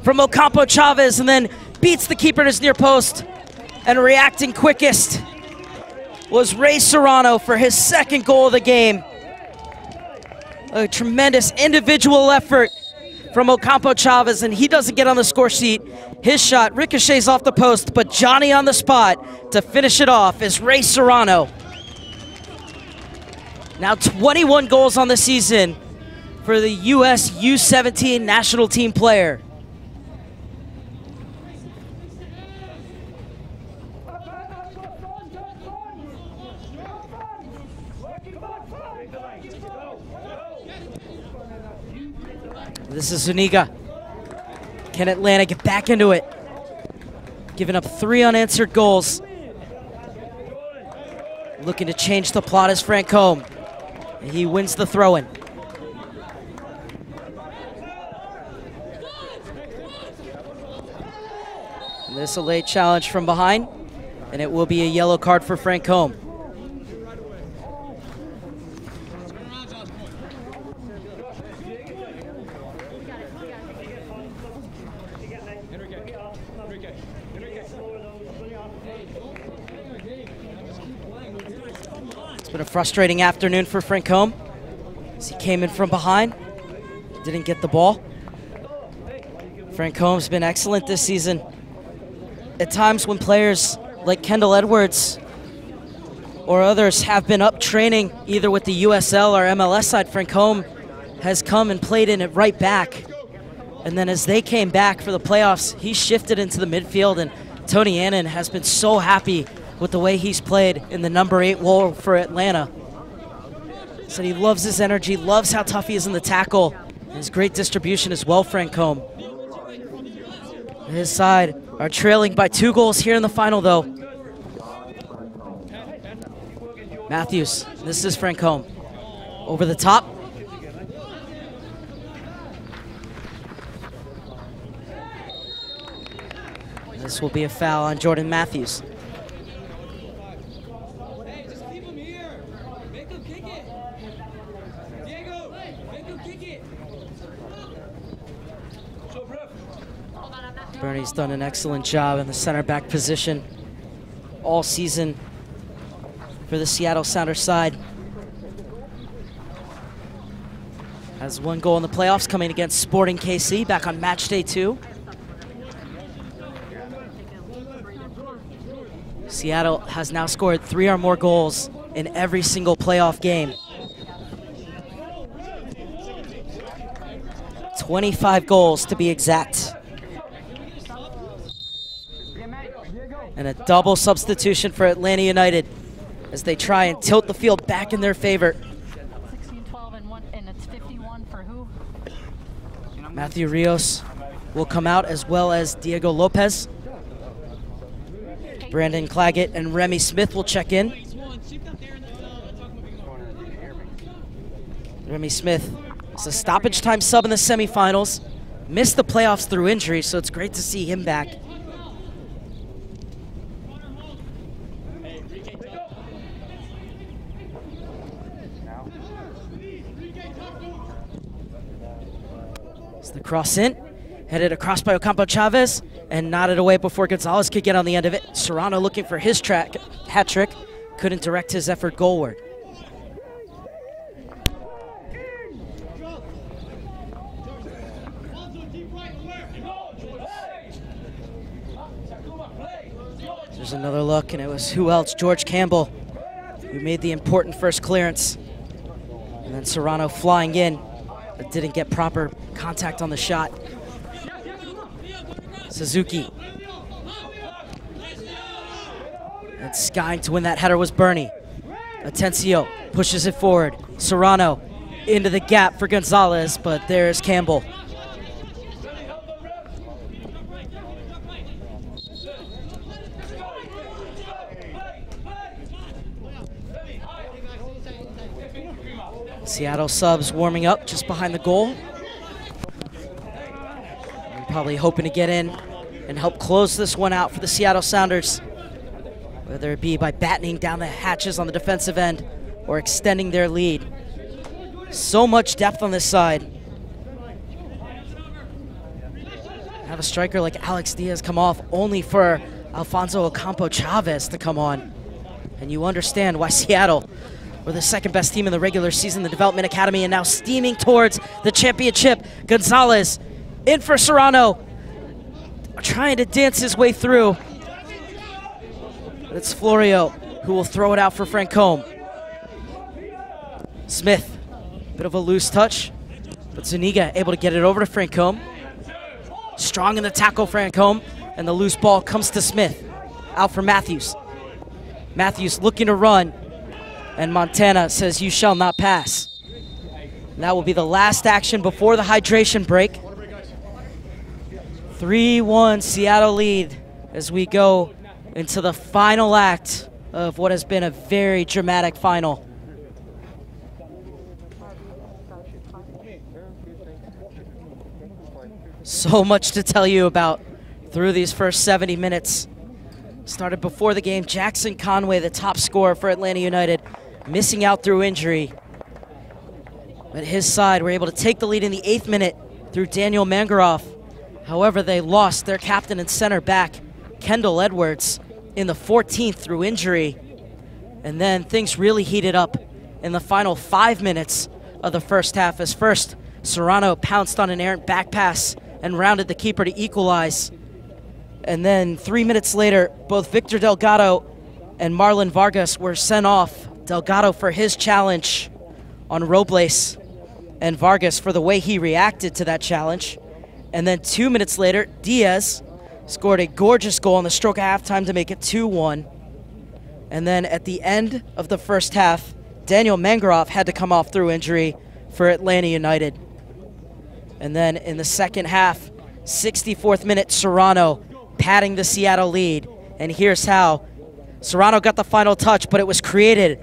from Ocampo Chavez, and then beats the keeper in his near post. And reacting quickest was Ray Serrano for his second goal of the game. A tremendous individual effort from Ocampo Chavez, and he doesn't get on the score sheet. His shot ricochets off the post, but Johnny on the spot to finish it off is Ray Serrano. Now 21 goals on the season for the U.S. U-17 national team player. This is Zuniga. Can Atlanta get back into it? Giving up 3 unanswered goals. Looking to change the plot is Frank Combe. He wins the throw-in. This a late challenge from behind, and it will be a yellow card for Frank Combe. It's been a frustrating afternoon for Frank Combe as he came in from behind, didn't get the ball. Frank Combe's been excellent this season. At times when players like Kendall Edwards or others have been up training either with the USL or MLS side, Frank Combe has come and played in it right back. And then as they came back for the playoffs, he shifted into the midfield, and Tony Annan has been so happy with the way he's played in the number 8 role for Atlanta. So he loves his energy, loves how tough he is in the tackle, and his great distribution as well, Frank Combe. His side are trailing by 2 goals here in the final, though. Matthews, this is Frank Combe. Over the top. This will be a foul on Jordan Matthews. Bernie's done an excellent job in the center back position all season for the Seattle Sounders side. Has 1 goal in the playoffs coming against Sporting KC back on match day 2. Seattle has now scored 3 or more goals in every single playoff game. 25 goals to be exact. And a double substitution for Atlanta United as they try and tilt the field back in their favor. 16-12 and it's 51 for who? Matthew Rios will come out, as well as Diego Lopez. Brandon Claggett and Remy Smith will check in. Remy Smith is a stoppage time sub in the semifinals. Missed the playoffs through injury, so it's great to see him back. The cross in, headed across by Ocampo Chavez, and nodded away before Gonzalez could get on the end of it. Serrano looking for his hat trick, couldn't direct his effort goalward. There's another look, and it was who else? George Campbell who made the important first clearance. And then Serrano flying in, but didn't get proper contact on the shot. Suzuki. And skying to win that header was Bernie. Atencio pushes it forward. Serrano into the gap for Gonzalez, but there's Campbell. Seattle subs warming up just behind the goal. We're probably hoping to get in and help close this one out for the Seattle Sounders, whether it be by battening down the hatches on the defensive end or extending their lead. So much depth on this side. Have a striker like Alex Diaz come off only for Alfonso Ocampo Chavez to come on. And you understand why Seattle were the second best team in the regular season, the Development Academy, and now steaming towards the championship. Gonzalez in for Serrano, trying to dance his way through. But it's Florio who will throw it out for Francombe. Smith, bit of a loose touch, but Zuniga able to get it over to Francombe. Strong in the tackle, Francombe, and the loose ball comes to Smith. Out for Matthews. Matthews looking to run, and Montana says, "You shall not pass." And that will be the last action before the hydration break. 3-1 Seattle lead as we go into the final act of what has been a very dramatic final. So much to tell you about through these first 70 minutes. Started before the game. Jackson Conway, the top scorer for Atlanta United, missing out through injury. But his side were able to take the lead in the 8th minute through Daniel Mangaroff. However, they lost their captain and center back, Kendall Edwards, in the 14th through injury. And then things really heated up in the final 5 minutes of the first half, as first Serrano pounced on an errant back pass and rounded the keeper to equalize. And then 3 minutes later, both Victor Delgado and Marlon Vargas were sent off. Delgado for his challenge on Robles, and Vargas for the way he reacted to that challenge. And then 2 minutes later, Diaz scored a gorgeous goal on the stroke of halftime to make it 2-1. And then at the end of the first half, Daniel Mangaroff had to come off through injury for Atlanta United. And then in the second half, 64th minute, Serrano padding the Seattle lead. And here's how. Serrano got the final touch, but it was created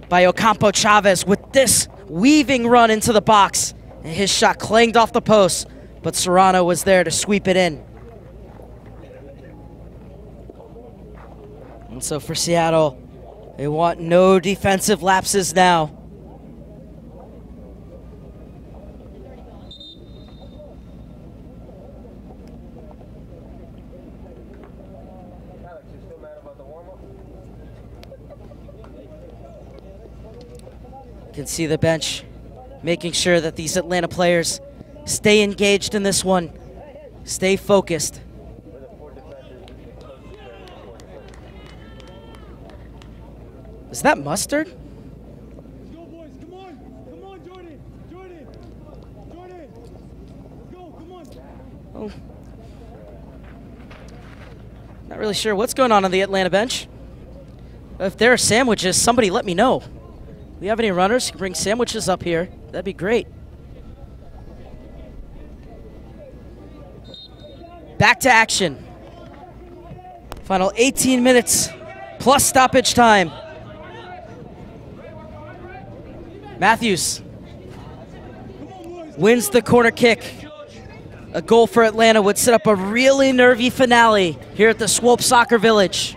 by Ocampo Chavez with this weaving run into the box. And his shot clanged off the post, but Serrano was there to sweep it in. And so for Seattle, they want no defensive lapses now. You can see the bench making sure that these Atlanta players stay engaged in this one, stay focused. Is that mustard? Go, boys. Come on. Come on, Jordan. Jordan. Jordan. Let's go. Come on. Oh. Not really sure what's going on the Atlanta bench. If there are sandwiches, somebody let me know. If we have any runners who can bring sandwiches up here, that'd be great. Back to action. Final 18 minutes plus stoppage time. Matthews wins the corner kick. A goal for Atlanta would set up a really nervy finale here at the Swope Soccer Village.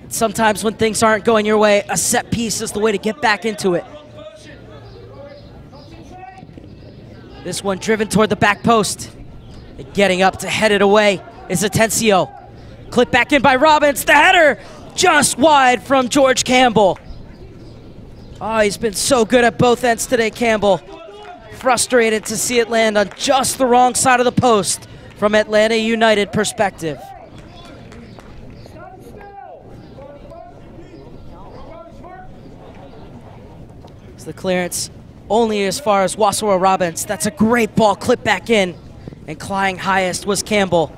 Sometimes when things aren't going your way, a set piece is the way to get back into it. This one driven toward the back post. Getting up to head it away is Atencio. Clipped back in by Robbins. The header just wide from George Campbell. Oh, he's been so good at both ends today, Campbell. Frustrated to see it land on just the wrong side of the post from Atlanta United perspective. It's the clearance only as far as Wasawa Robbins. That's a great ball, clipped back in. And flying highest was Campbell.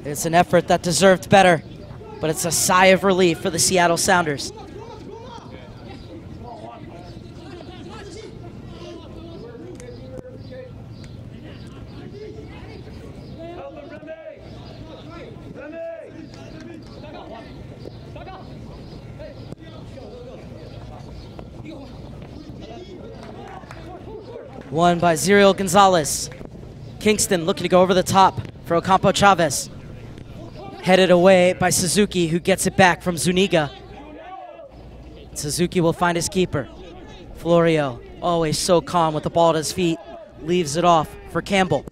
It's an effort that deserved better, but it's a sigh of relief for the Seattle Sounders. Won by Ziriel Gonzalez. Kingston looking to go over the top for Ocampo Chavez. Headed away by Suzuki, who gets it back from Zuniga. Suzuki will find his keeper. Florio, always so calm with the ball at his feet, leaves it off for Campbell.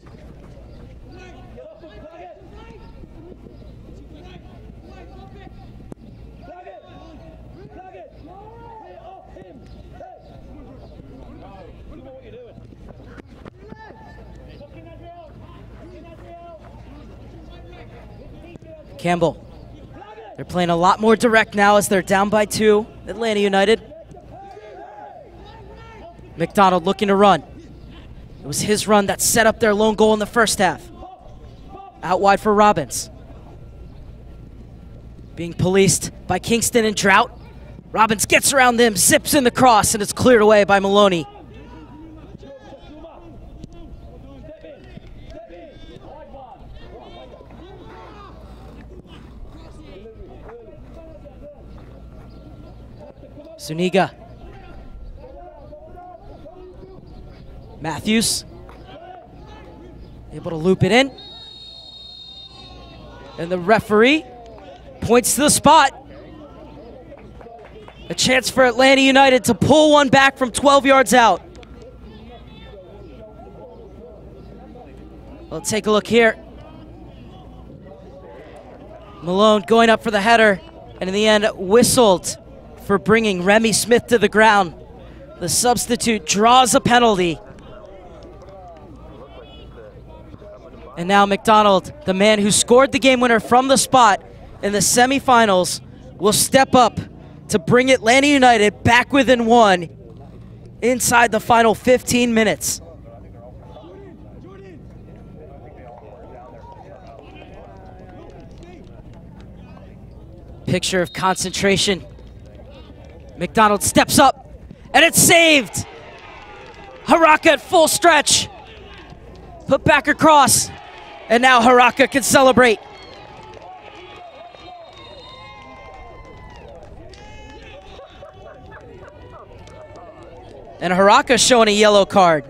Campbell. They're playing a lot more direct now as they're down by 2, Atlanta United. McDonald looking to run. It was his run that set up their lone goal in the first half. Out wide for Robbins. Being policed by Kingston and Drought. Robbins gets around them, zips in the cross, and it's cleared away by Maloney. Zuniga. Matthews. Able to loop it in. And the referee points to the spot. A chance for Atlanta United to pull one back from 12 yards out. Well, take a look here. Malone going up for the header, and in the end whistled for bringing Remy Smith to the ground. The substitute draws a penalty. And now McDonald, the man who scored the game winner from the spot in the semifinals, will step up to bring Atlanta United back within 1 inside the final 15 minutes. Picture of concentration. McDonald steps up, and it's saved. Haraka at full stretch. Put back across, and now Haraka can celebrate. And Haraka showing a yellow card.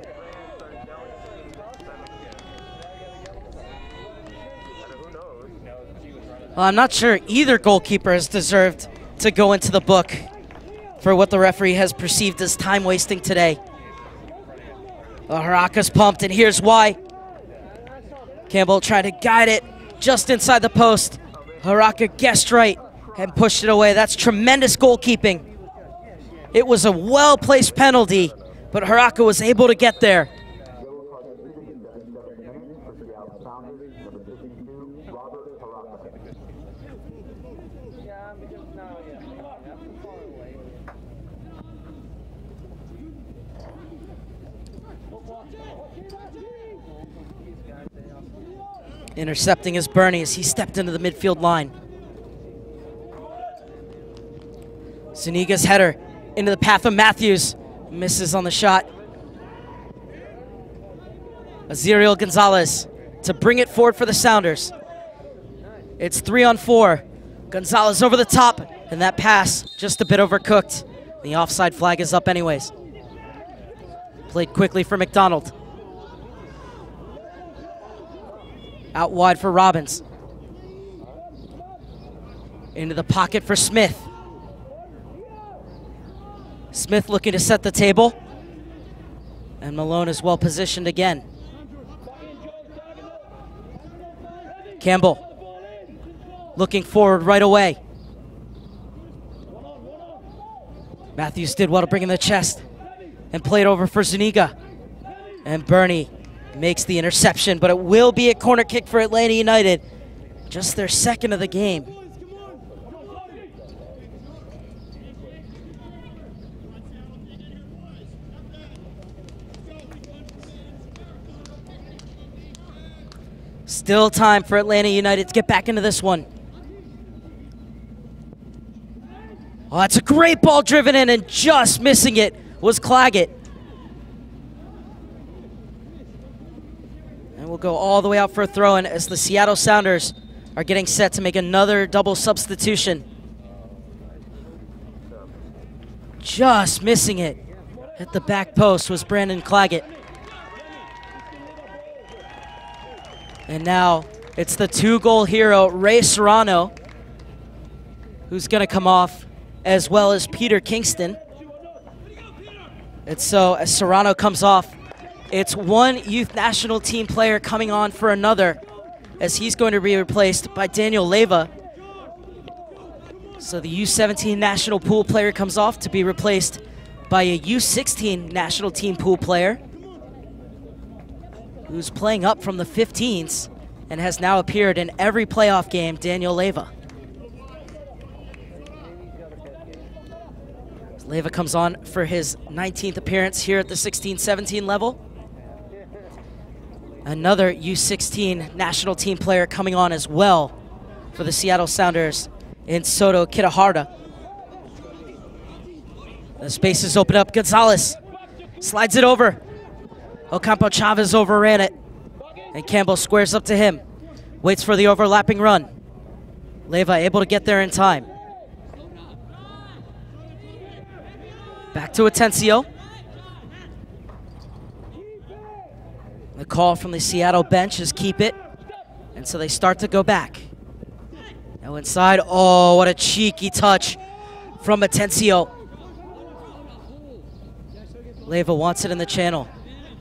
Well, I'm not sure either goalkeeper has deserved to go into the book for what the referee has perceived as time wasting today. Well, Haraka's pumped, and here's why. Campbell tried to guide it just inside the post. Haraka guessed right and pushed it away. That's tremendous goalkeeping. It was a well-placed penalty, but Haraka was able to get there. Intercepting is Bernie as he stepped into the midfield line. Zuniga's header into the path of Matthews. Misses on the shot. Aziriel Gonzalez to bring it forward for the Sounders. It's 3-on-4. Gonzalez over the top, and that pass just a bit overcooked. The offside flag is up anyways. Played quickly for McDonald. Out wide for Robbins. Into the pocket for Smith. Smith looking to set the table. And Malone is well positioned again. Campbell looking forward right away. Matthews did well to bring in the chest and played over for Zuniga. And Bernie makes the interception, but it will be a corner kick for Atlanta United. Just their second of the game. Still time for Atlanta United to get back into this one. Oh, that's a great ball driven in, and just missing it was Claggett. And we'll go all the way out for a throw-in as the Seattle Sounders are getting set to make another double substitution. Just missing it. At the back post was Brandon Claggett. And now it's the 2-goal hero, Ray Serrano, who's going to come off, as well as Peter Kingston. And so as Serrano comes off, it's one youth national team player coming on for another, as he's going to be replaced by Daniel Leyva. So the U-17 national pool player comes off to be replaced by a U-16 national team pool player who's playing up from the 15s and has now appeared in every playoff game, Daniel Leyva. Leyva comes on for his 19th appearance here at the 16-17 level. Another U-16 national team player coming on as well for the Seattle Sounders in Soto Kitahara. The spaces open up. Gonzalez slides it over. Ocampo Chavez overran it. And Campbell squares up to him. Waits for the overlapping run. Leyva able to get there in time. Back to Atencio. The call from the Seattle bench is keep it. And so they start to go back. Now inside. Oh, what a cheeky touch from Atencio. Leyva wants it in the channel.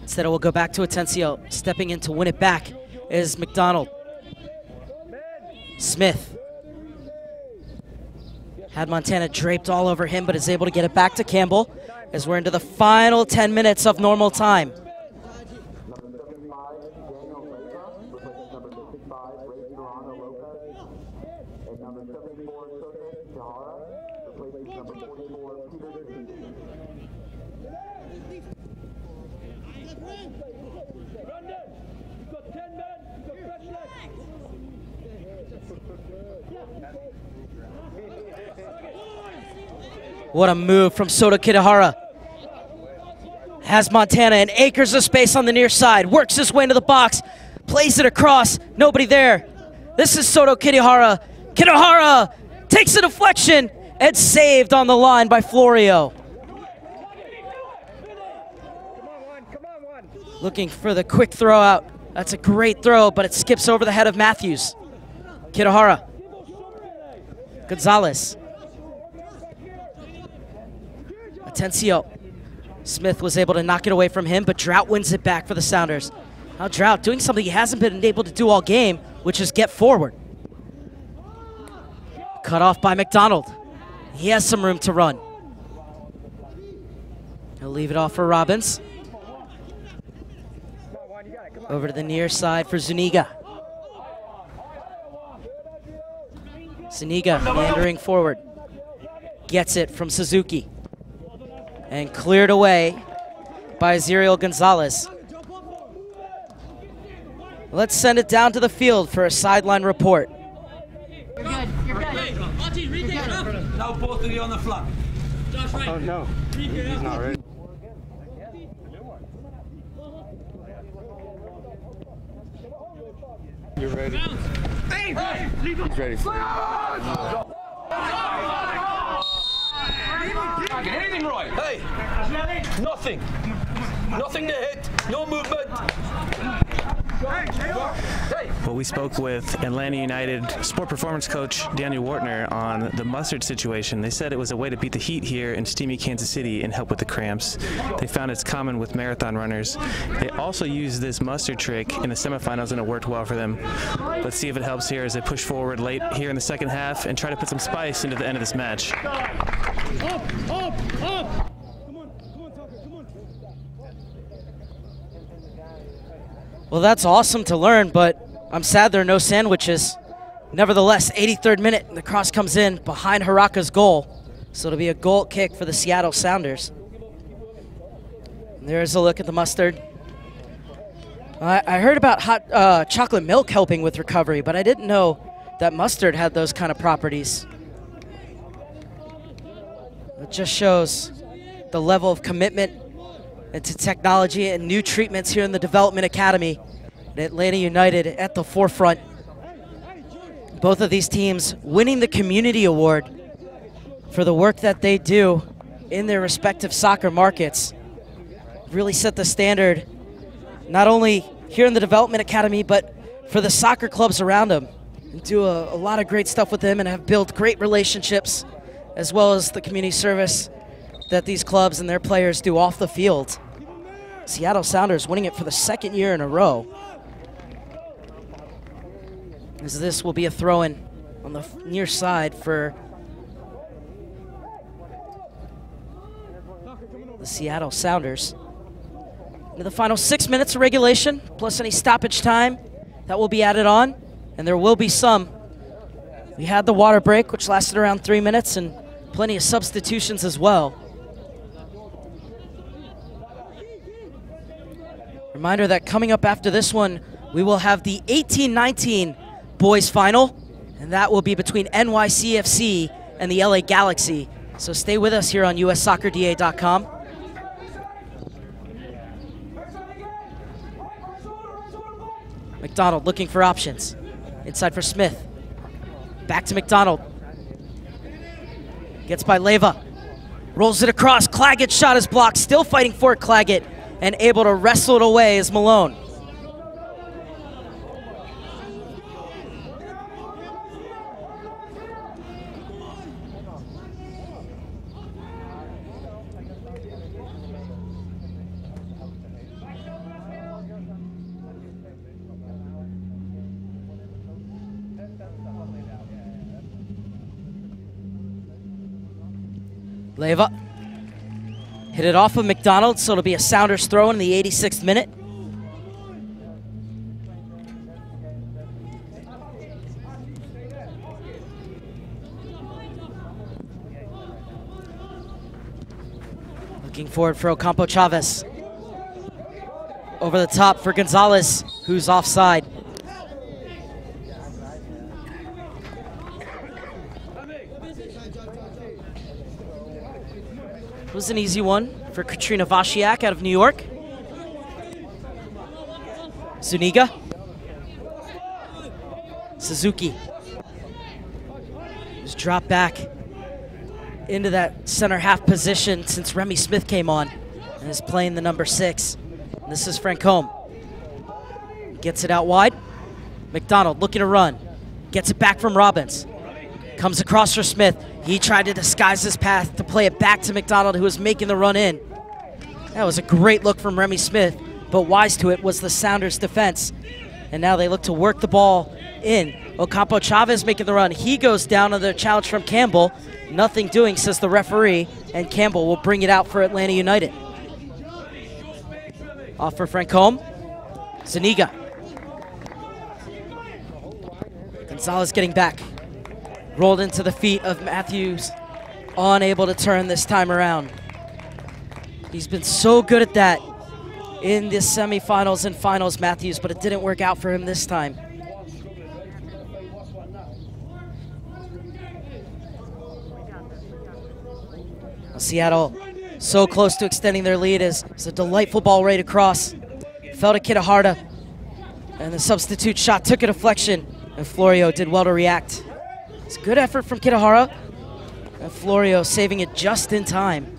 Instead, it will go back to Atencio. Stepping in to win it back is McDonald. Smith. Had Montana draped all over him, but is able to get it back to Campbell as we're into the final 10 minutes of normal time. What a move from Soto Kitahara. Has Montana and acres of space on the near side. Works his way into the box. Plays it across. Nobody there. This is Soto Kitahara. Kitahara takes a deflection and saved on the line by Florio. Looking for the quick throw out. That's a great throw, but it skips over the head of Matthews. Kitahara. Gonzalez. Atencio. Smith was able to knock it away from him, but Drought wins it back for the Sounders. Now Drought doing something he hasn't been able to do all game, which is get forward. Cut off by McDonald. He has some room to run. He'll leave it off for Robbins. Over to the near side for Zuniga. Zuniga meandering forward. Gets it from Suzuki. And cleared away by Ziriel Gonzalez. Let's send it down to the field for a sideline report. You're good. You're good. Now both of you on the flank. Oh no, he's not ready. You're ready. He's ready. Anything right? Hey! Nothing. Nothing to hit. No movement. Well, we spoke with Atlanta United sport performance coach Daniel Wartner on the mustard situation. They said it was a way to beat the heat here in steamy Kansas City and help with the cramps. They found it's common with marathon runners. They also used this mustard trick in the semifinals and it worked well for them. Let's see if it helps here as they push forward late here in the second half and try to put some spice into the end of this match. Up, up, up! Well, that's awesome to learn, but I'm sad there are no sandwiches. Nevertheless, 83rd minute, the cross comes in behind Haraka's goal. So it'll be a goal kick for the Seattle Sounders. And there's a look at the mustard. I heard about hot chocolate milk helping with recovery, but I didn't know that mustard had those kind of properties. It just shows the level of commitment into technology and new treatments here in the Development Academy at Atlanta United at the forefront. Both of these teams winning the Community Award for the work that they do in their respective soccer markets. Really set the standard, not only here in the Development Academy, but for the soccer clubs around them. And do a lot of great stuff with them and have built great relationships, as well as the community service that these clubs and their players do off the field. Seattle Sounders winning it for the second year in a row. As this will be a throw-in on the near side for the Seattle Sounders. Into the final 6 minutes of regulation, plus any stoppage time that will be added on, and there will be some. We had the water break, which lasted around 3 minutes, and plenty of substitutions as well. Reminder that coming up after this one, we will have the 18-19 boys final, and that will be between NYCFC and the LA Galaxy. So stay with us here on USSoccerDA.com. McDonald looking for options. Inside for Smith. Back to McDonald. Gets by Leyva. Rolls it across. Claggett's shot is blocked. Still fighting for it, Claggett. And able to wrestle it away is Malone. Leyva hit it off of McDonald, so it'll be a Sounders throw in the 86th minute. Looking forward for Ocampo Chavez. Over the top for Gonzalez, who's offside. It was an easy one for Katrina Wasiak out of New York. Zuniga. Suzuki. Who's dropped back into that center half position since Remy Smith came on and is playing the number 6. And this is Francombe. Gets it out wide. McDonald looking to run. Gets it back from Robbins. Comes across for Smith. He tried to disguise his path to play it back to McDonald, who was making the run in. That was a great look from Remy Smith, but wise to it was the Sounders defense. And now they look to work the ball in. Ocampo Chavez making the run. He goes down on the challenge from Campbell. Nothing doing, says the referee, and Campbell will bring it out for Atlanta United. Off for Francombe. Zuniga. Gonzalez getting back. Rolled into the feet of Matthews, unable to turn this time around. He's been so good at that in the semifinals and finals, Matthews, but it didn't work out for him this time. Seattle so close to extending their lead as it's a delightful ball right across. Fell to Kitahara, and the substitute shot took a deflection, and Florio did well to react. It's a good effort from Kitahara, and Florio saving it just in time.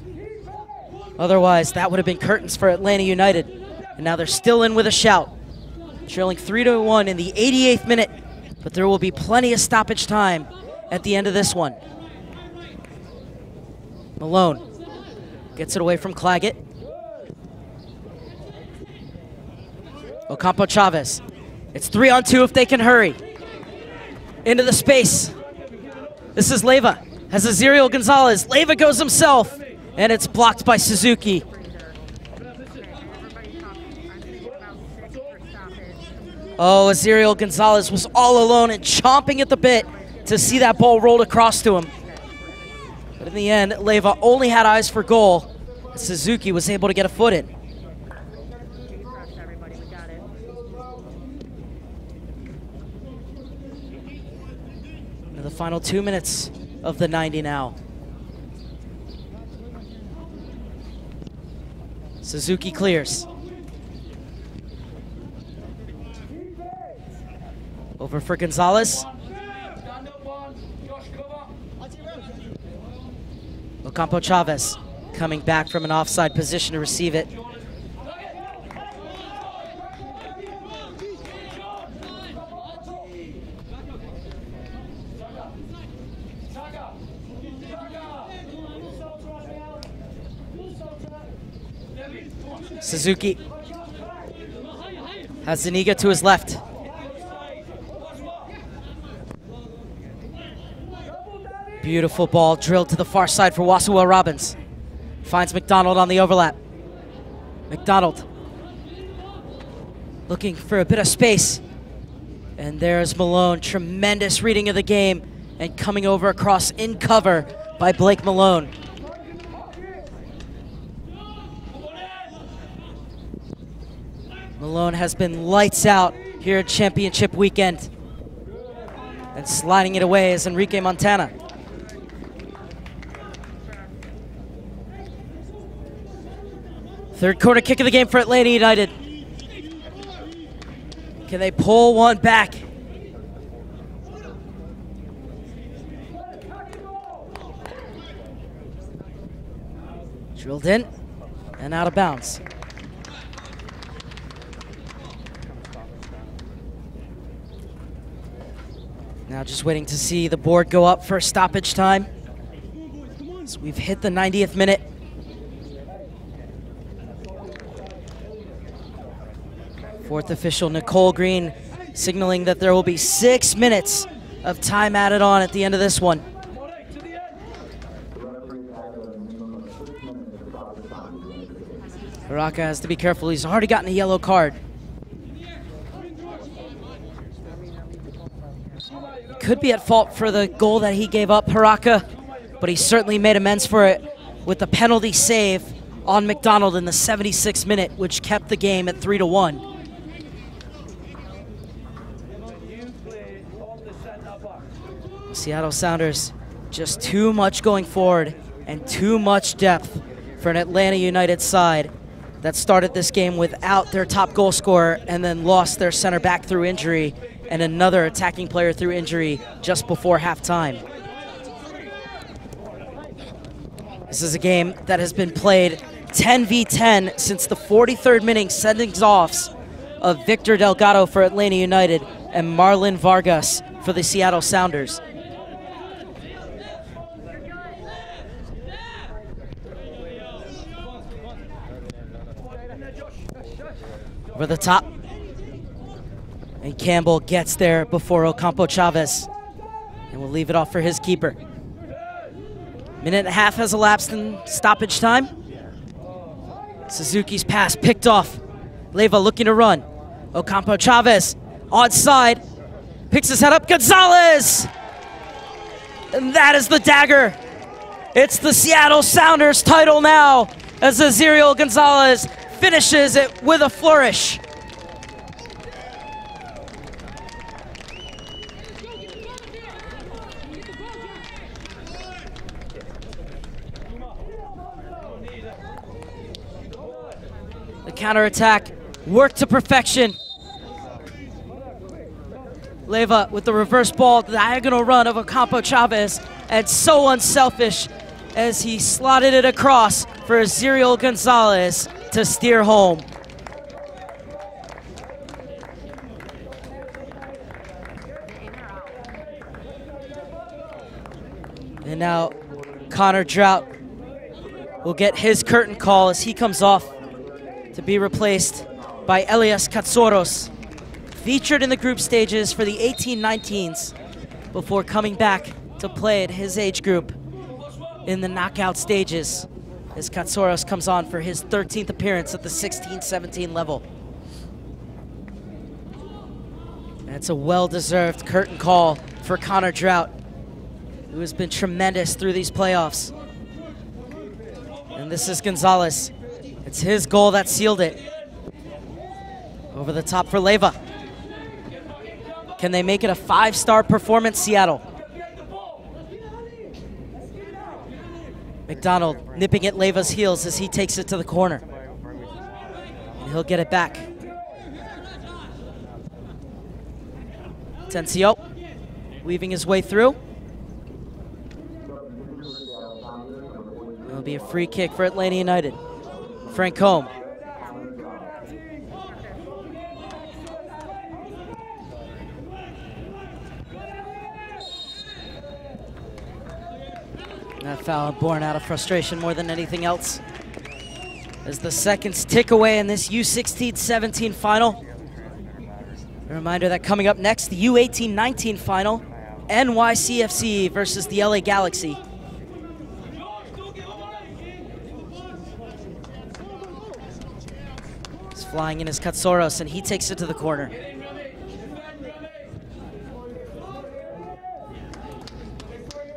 Otherwise, that would have been curtains for Atlanta United. And now they're still in with a shout. Trailing 3-1 in the 88th minute, but there will be plenty of stoppage time at the end of this one. Malone gets it away from Claggett. Ocampo Chavez. It's 3-on-2 if they can hurry. Into the space. This is Leyva, has Aziriel Gonzalez. Leyva goes himself, and it's blocked by Suzuki. Oh, Aziriel Gonzalez was all alone and chomping at the bit to see that ball rolled across to him. But in the end, Leyva only had eyes for goal. Suzuki was able to get a foot in. Final 2 minutes of the 90 now. Suzuki clears. Over for Gonzalez. Ocampo Chavez coming back from an offside position to receive it. Suzuki has Zuniga to his left. Beautiful ball drilled to the far side for Wasuwa Robbins. Finds McDonald on the overlap. McDonald looking for a bit of space. And there's Malone, tremendous reading of the game and coming over across in cover by Blake Malone. Malone has been lights out here at championship weekend. And sliding it away is Enrique Montana. Third corner kick of the game for Atlanta United. Can they pull one back? Drilled in and out of bounds. Now just waiting to see the board go up for stoppage time. So we've hit the 90th minute. Fourth official, Nicole Green, signaling that there will be 6 minutes of time added on at the end of this one. Haraka has to be careful. He's already gotten a yellow card. Could be at fault for the goal that he gave up, Haraka, but he certainly made amends for it with the penalty save on McDonald in the 76th minute, which kept the game at 3-1. Seattle Sounders, just too much going forward and too much depth for an Atlanta United side that started this game without their top goal scorer and then lost their center back through injury and another attacking player through injury just before halftime. This is a game that has been played 10v10 since the 43rd minute sendings-offs of Victor Delgado for Atlanta United and Marlon Vargas for the Seattle Sounders. Over the top. And Campbell gets there before Ocampo Chavez. And will leave it off for his keeper. Minute and a half has elapsed in stoppage time. Suzuki's pass picked off. Leyva looking to run. Ocampo Chavez onside. Picks his head up. Gonzalez! And that is the dagger. It's the Seattle Sounders title now as Aziriel Gonzalez finishes it with a flourish. The counterattack worked to perfection. Leyva with the reverse ball, diagonal run of Ocampo Chavez, and so unselfish as he slotted it across for Aziriel Gonzalez to steer home. And now Connor Drought will get his curtain call as he comes off to be replaced by Elias Katsoros, featured in the group stages for the 18-19s before coming back to play at his age group in the knockout stages as Katsoros comes on for his 13th appearance at the 16-17 level. That's a well-deserved curtain call for Connor Drought, who has been tremendous through these playoffs. And this is Gonzalez. It's his goal that sealed it. Over the top for Leyva. Can they make it a 5-star performance, Seattle? McDonald nipping at Leiva's heels as he takes it to the corner. And he'll get it back. Tencio weaving his way through. It'll be a free kick for Atlanta United. Frank Combe. That foul born out of frustration more than anything else. As the seconds tick away in this U16-17 final. A reminder that coming up next, the U18-19 final, NYCFC versus the LA Galaxy. He's flying in his Katsoros, and he takes it to the corner.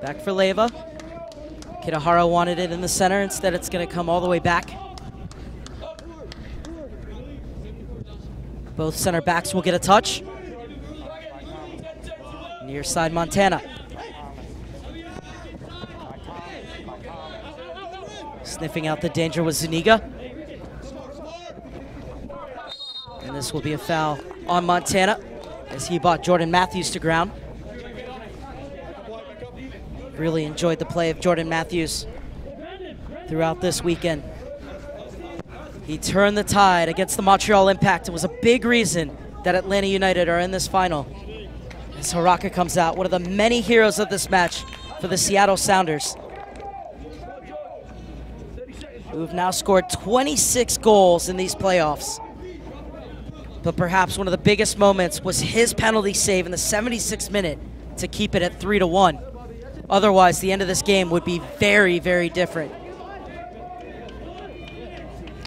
Back for Leiva. Kitahara wanted it in the center. Instead, it's going to come all the way back. Both center backs will get a touch. Near side Montana. Sniffing out the danger was Zuniga. And this will be a foul on Montana as he brought Jordan Matthews to ground. Really enjoyed the play of Jordan Matthews throughout this weekend. He turned the tide against the Montreal Impact and was a big reason that Atlanta United are in this final. As Haraka comes out, one of the many heroes of this match for the Seattle Sounders, who've now scored 26 goals in these playoffs. But perhaps one of the biggest moments was his penalty save in the 76th minute to keep it at 3-1. Otherwise, the end of this game would be very, very different.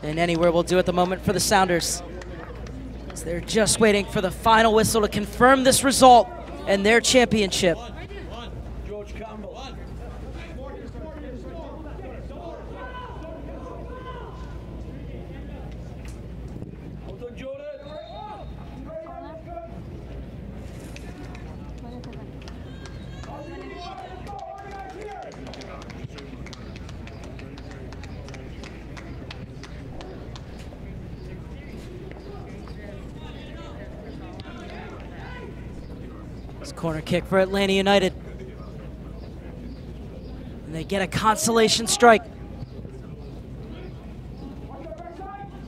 And anywhere will do at the moment for the Sounders. So they're just waiting for the final whistle to confirm this result and their championship. Corner kick for Atlanta United. And they get a consolation strike.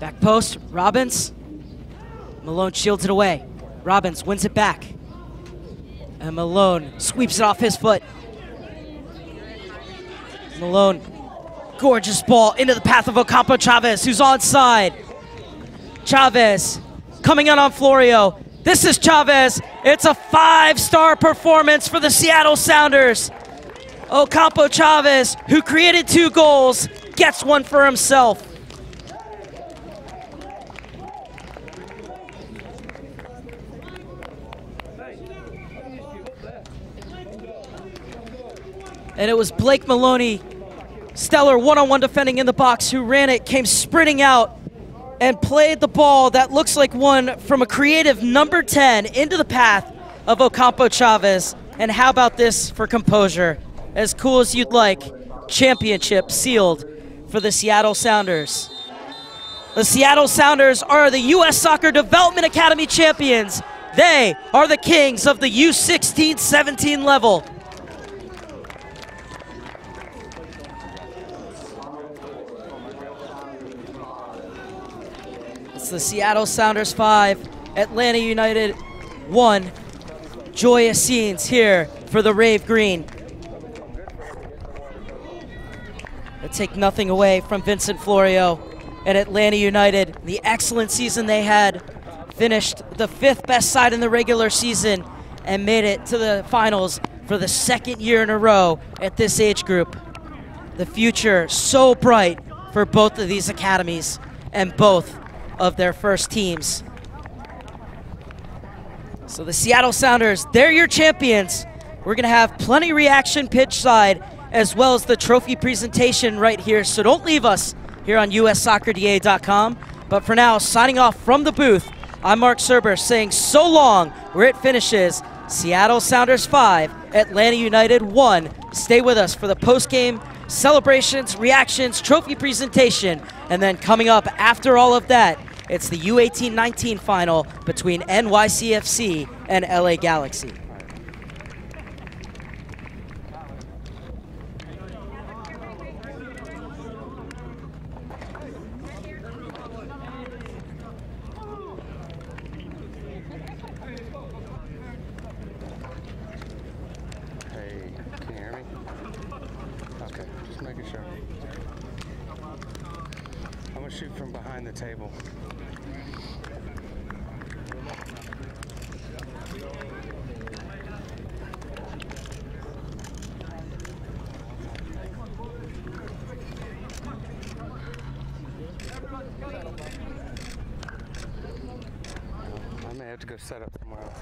Back post, Robbins. Malone shields it away. Robbins wins it back. And Malone sweeps it off his foot. Malone, gorgeous ball into the path of Ocampo Chavez, who's onside. Chavez coming out on Florio. This is Chavez. It's a 5-star performance for the Seattle Sounders. Ocampo Chavez, who created 2 goals, gets one for himself. And it was Blake Maloney, stellar one-on-one defending in the box, who ran it, came sprinting out, and played the ball that looks like one from a creative number 10 into the path of Ocampo Chavez. And how about this for composure? As cool as you'd like, championship sealed for the Seattle Sounders. The Seattle Sounders are the U.S. Soccer Development Academy champions. They are the kings of the U16-17 level. It's the Seattle Sounders 5, Atlanta United 1. Joyous scenes here for the Rave Green. They take nothing away from Vincent Florio and Atlanta United. The excellent season they had, finished the 5th best side in the regular season and made it to the finals for the 2nd year in a row at this age group. The future so bright for both of these academies and both of their first teams. So the Seattle Sounders, they're your champions. We're gonna have plenty reaction pitch side as well as the trophy presentation right here, so don't leave us here on USSoccerDA.com. But for now, signing off from the booth, I'm Mark Serber saying so long where it finishes. Seattle Sounders 5, Atlanta United 1. Stay with us for the post-game celebrations, reactions, trophy presentation, and then coming up after all of that, it's the U18-19 final between NYCFC and LA Galaxy. Hey, can you hear me? Okay, just making sure. I'm gonna shoot from behind the table. I may have to go set up somewhere else.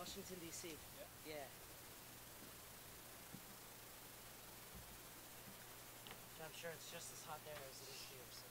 Washington, D.C. Yeah. I'm sure it's just as hot there as it is here, so.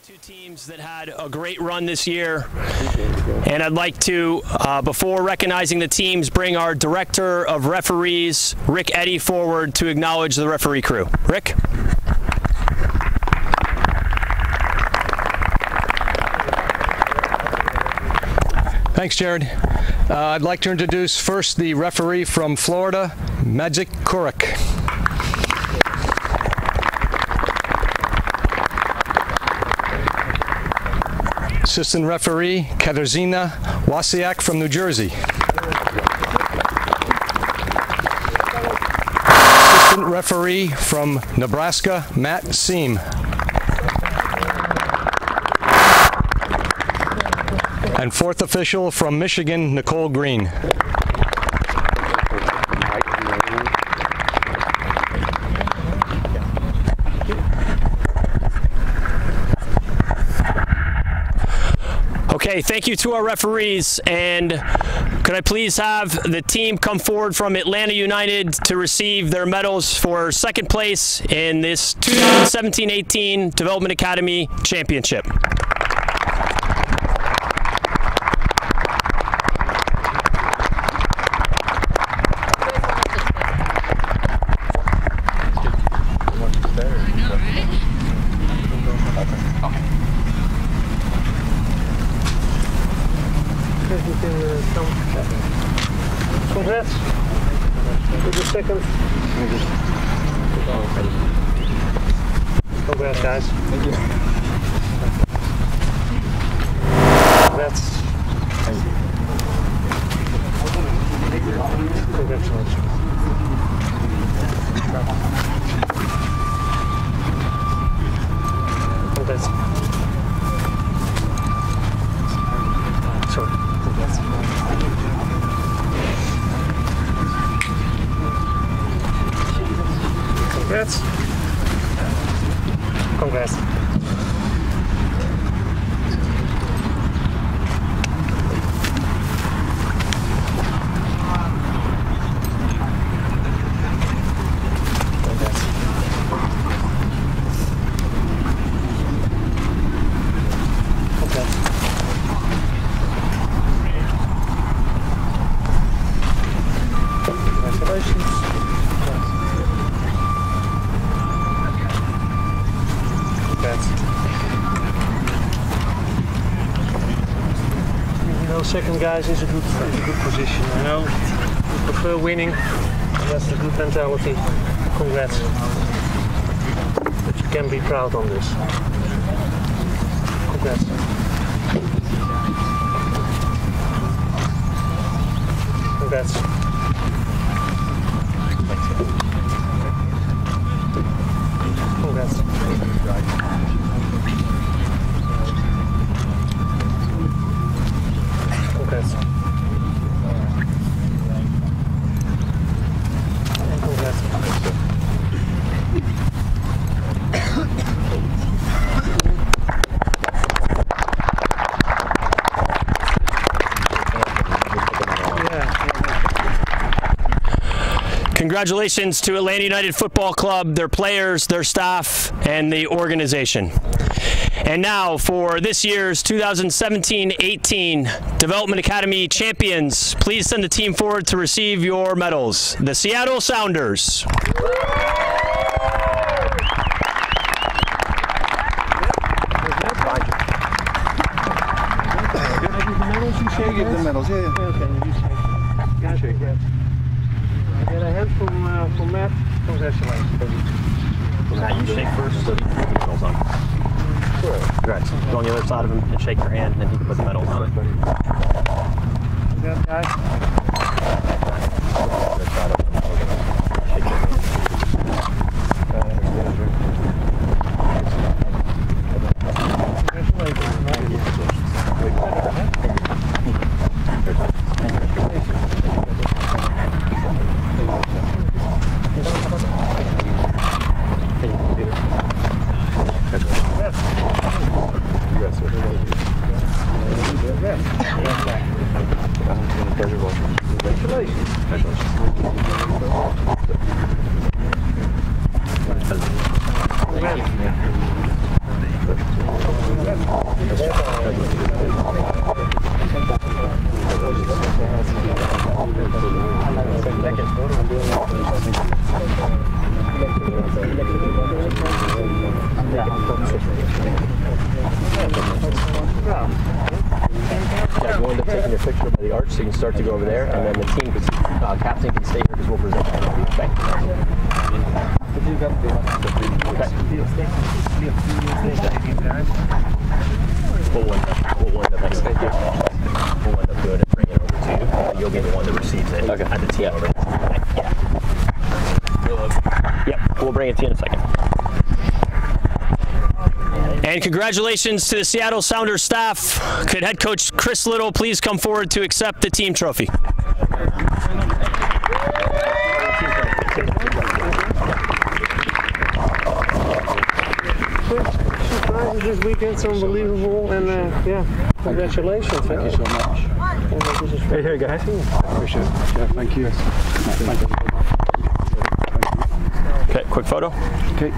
Two teams that had a great run this year, and I'd like to, before recognizing the teams, bring our Director of Referees, Rick Eddy, forward to acknowledge the referee crew. Rick? Thanks, Jared. I'd like to introduce first the referee from Florida, Magic Kurik. Assistant referee, Katarzyna Wasiak from New Jersey. assistant referee from Nebraska, Matt Seam. And fourth official from Michigan, Nicole Green. Okay, thank you to our referees, and could I please have the team come forward from Atlanta United to receive their medals for second place in this 2017-18 Development Academy Championship. Congrats. With the second. Congrats, guys. Thank you. Congrats. Congratulations. Congrats. Sorry. Congrats. Congrats. Congrats. Second, guys, is a good position. I know you prefer winning, and that's the good mentality. Congrats. But you can be proud on this. Congrats. Congrats. Congrats. Congrats. Congrats. Congratulations to Atlanta United Football Club, their players, their staff, and the organization. And now for this year's 2017-18 Development Academy champions, please send the team forward to receive your medals. The Seattle Sounders. Give the medals, yeah. Okay, you shake. I get a hand from Matt. Congratulations. Matt, you shake first so you can put the medals on. Sure. Congrats. Go on the other side of him and shake your hand, and then he can put the medals on it. Good, guys. Yeah, we'll end up taking your picture by the arch so you can start to go over there, and then the team, captain can stay here because we'll present you. Okay. We'll end up doing it, bring it over to you. You'll be the one that receives it at the team over there. Yeah. Good luck. bring it to you in a second. And congratulations to the Seattle Sounders staff. Could head coach Chris Little please come forward to accept the team trophy? Surprises this weekend's unbelievable, and yeah, congratulations. Thank you so much. Hey, here, guys. Appreciate it. Yeah, thank you. Thank you. Okay, quick photo. Okay.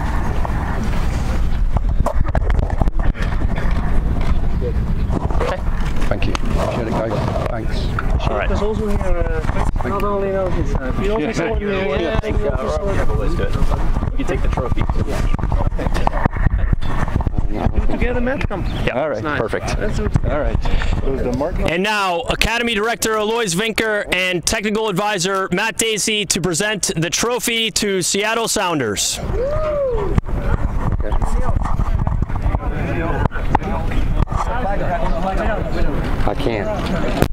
Thank you. Appreciate it, guys. Thanks. All right. There's also here, not only on this side. You also saw it here. Yeah, Let's do it. You take the trophy. Put together, Matt. Come. Yeah. All right. Nice. Perfect. All right. And now, Academy Director Alois Vinker and Technical Advisor Matt Dacey to present the trophy to Seattle Sounders. I can't.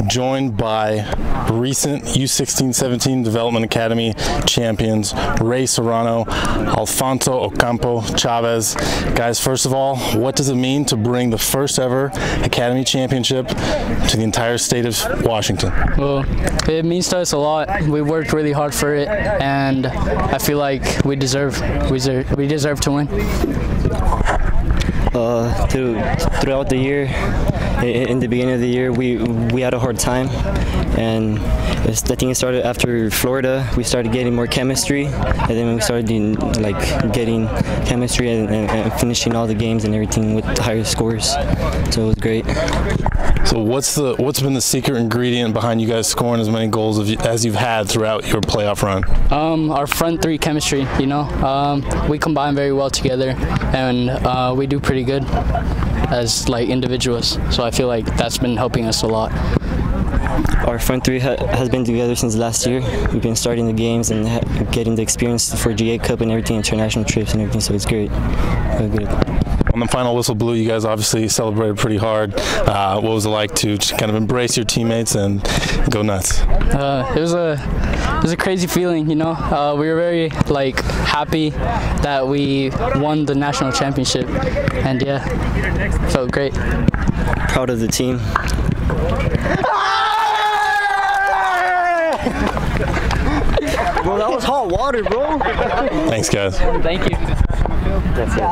Joined by recent U-16-17 Development Academy champions Ray Serrano, Alfonso Ocampo Chavez. Guys, first of all, what does it mean to bring the first ever Academy Championship to the entire state of Washington? Well, it means to us a lot. We worked really hard for it, and I feel like we deserve to win. Throughout the year, in the beginning of the year, we had a hard time, and I think it started after Florida. We started getting more chemistry, and then we started getting chemistry and finishing all the games and everything with higher scores. So it was great. So what's been the secret ingredient behind you guys scoring as many goals as you've had throughout your playoff run? Our front three chemistry, you know. We combine very well together, and we do pretty good as individuals. So I feel like that's been helping us a lot. Our front three has been together since last year. We've been starting the games and getting the experience for GA Cup and everything, international trips and everything, so it's great. Very good. When the final whistle blew, you guys obviously celebrated pretty hard. What was it like to just kind of embrace your teammates and go nuts? It was a crazy feeling, you know. We were very happy that we won the national championship, and yeah, felt great. Proud of the team. Bro, that was hot water, bro. Thanks, guys. Thank you. That's it.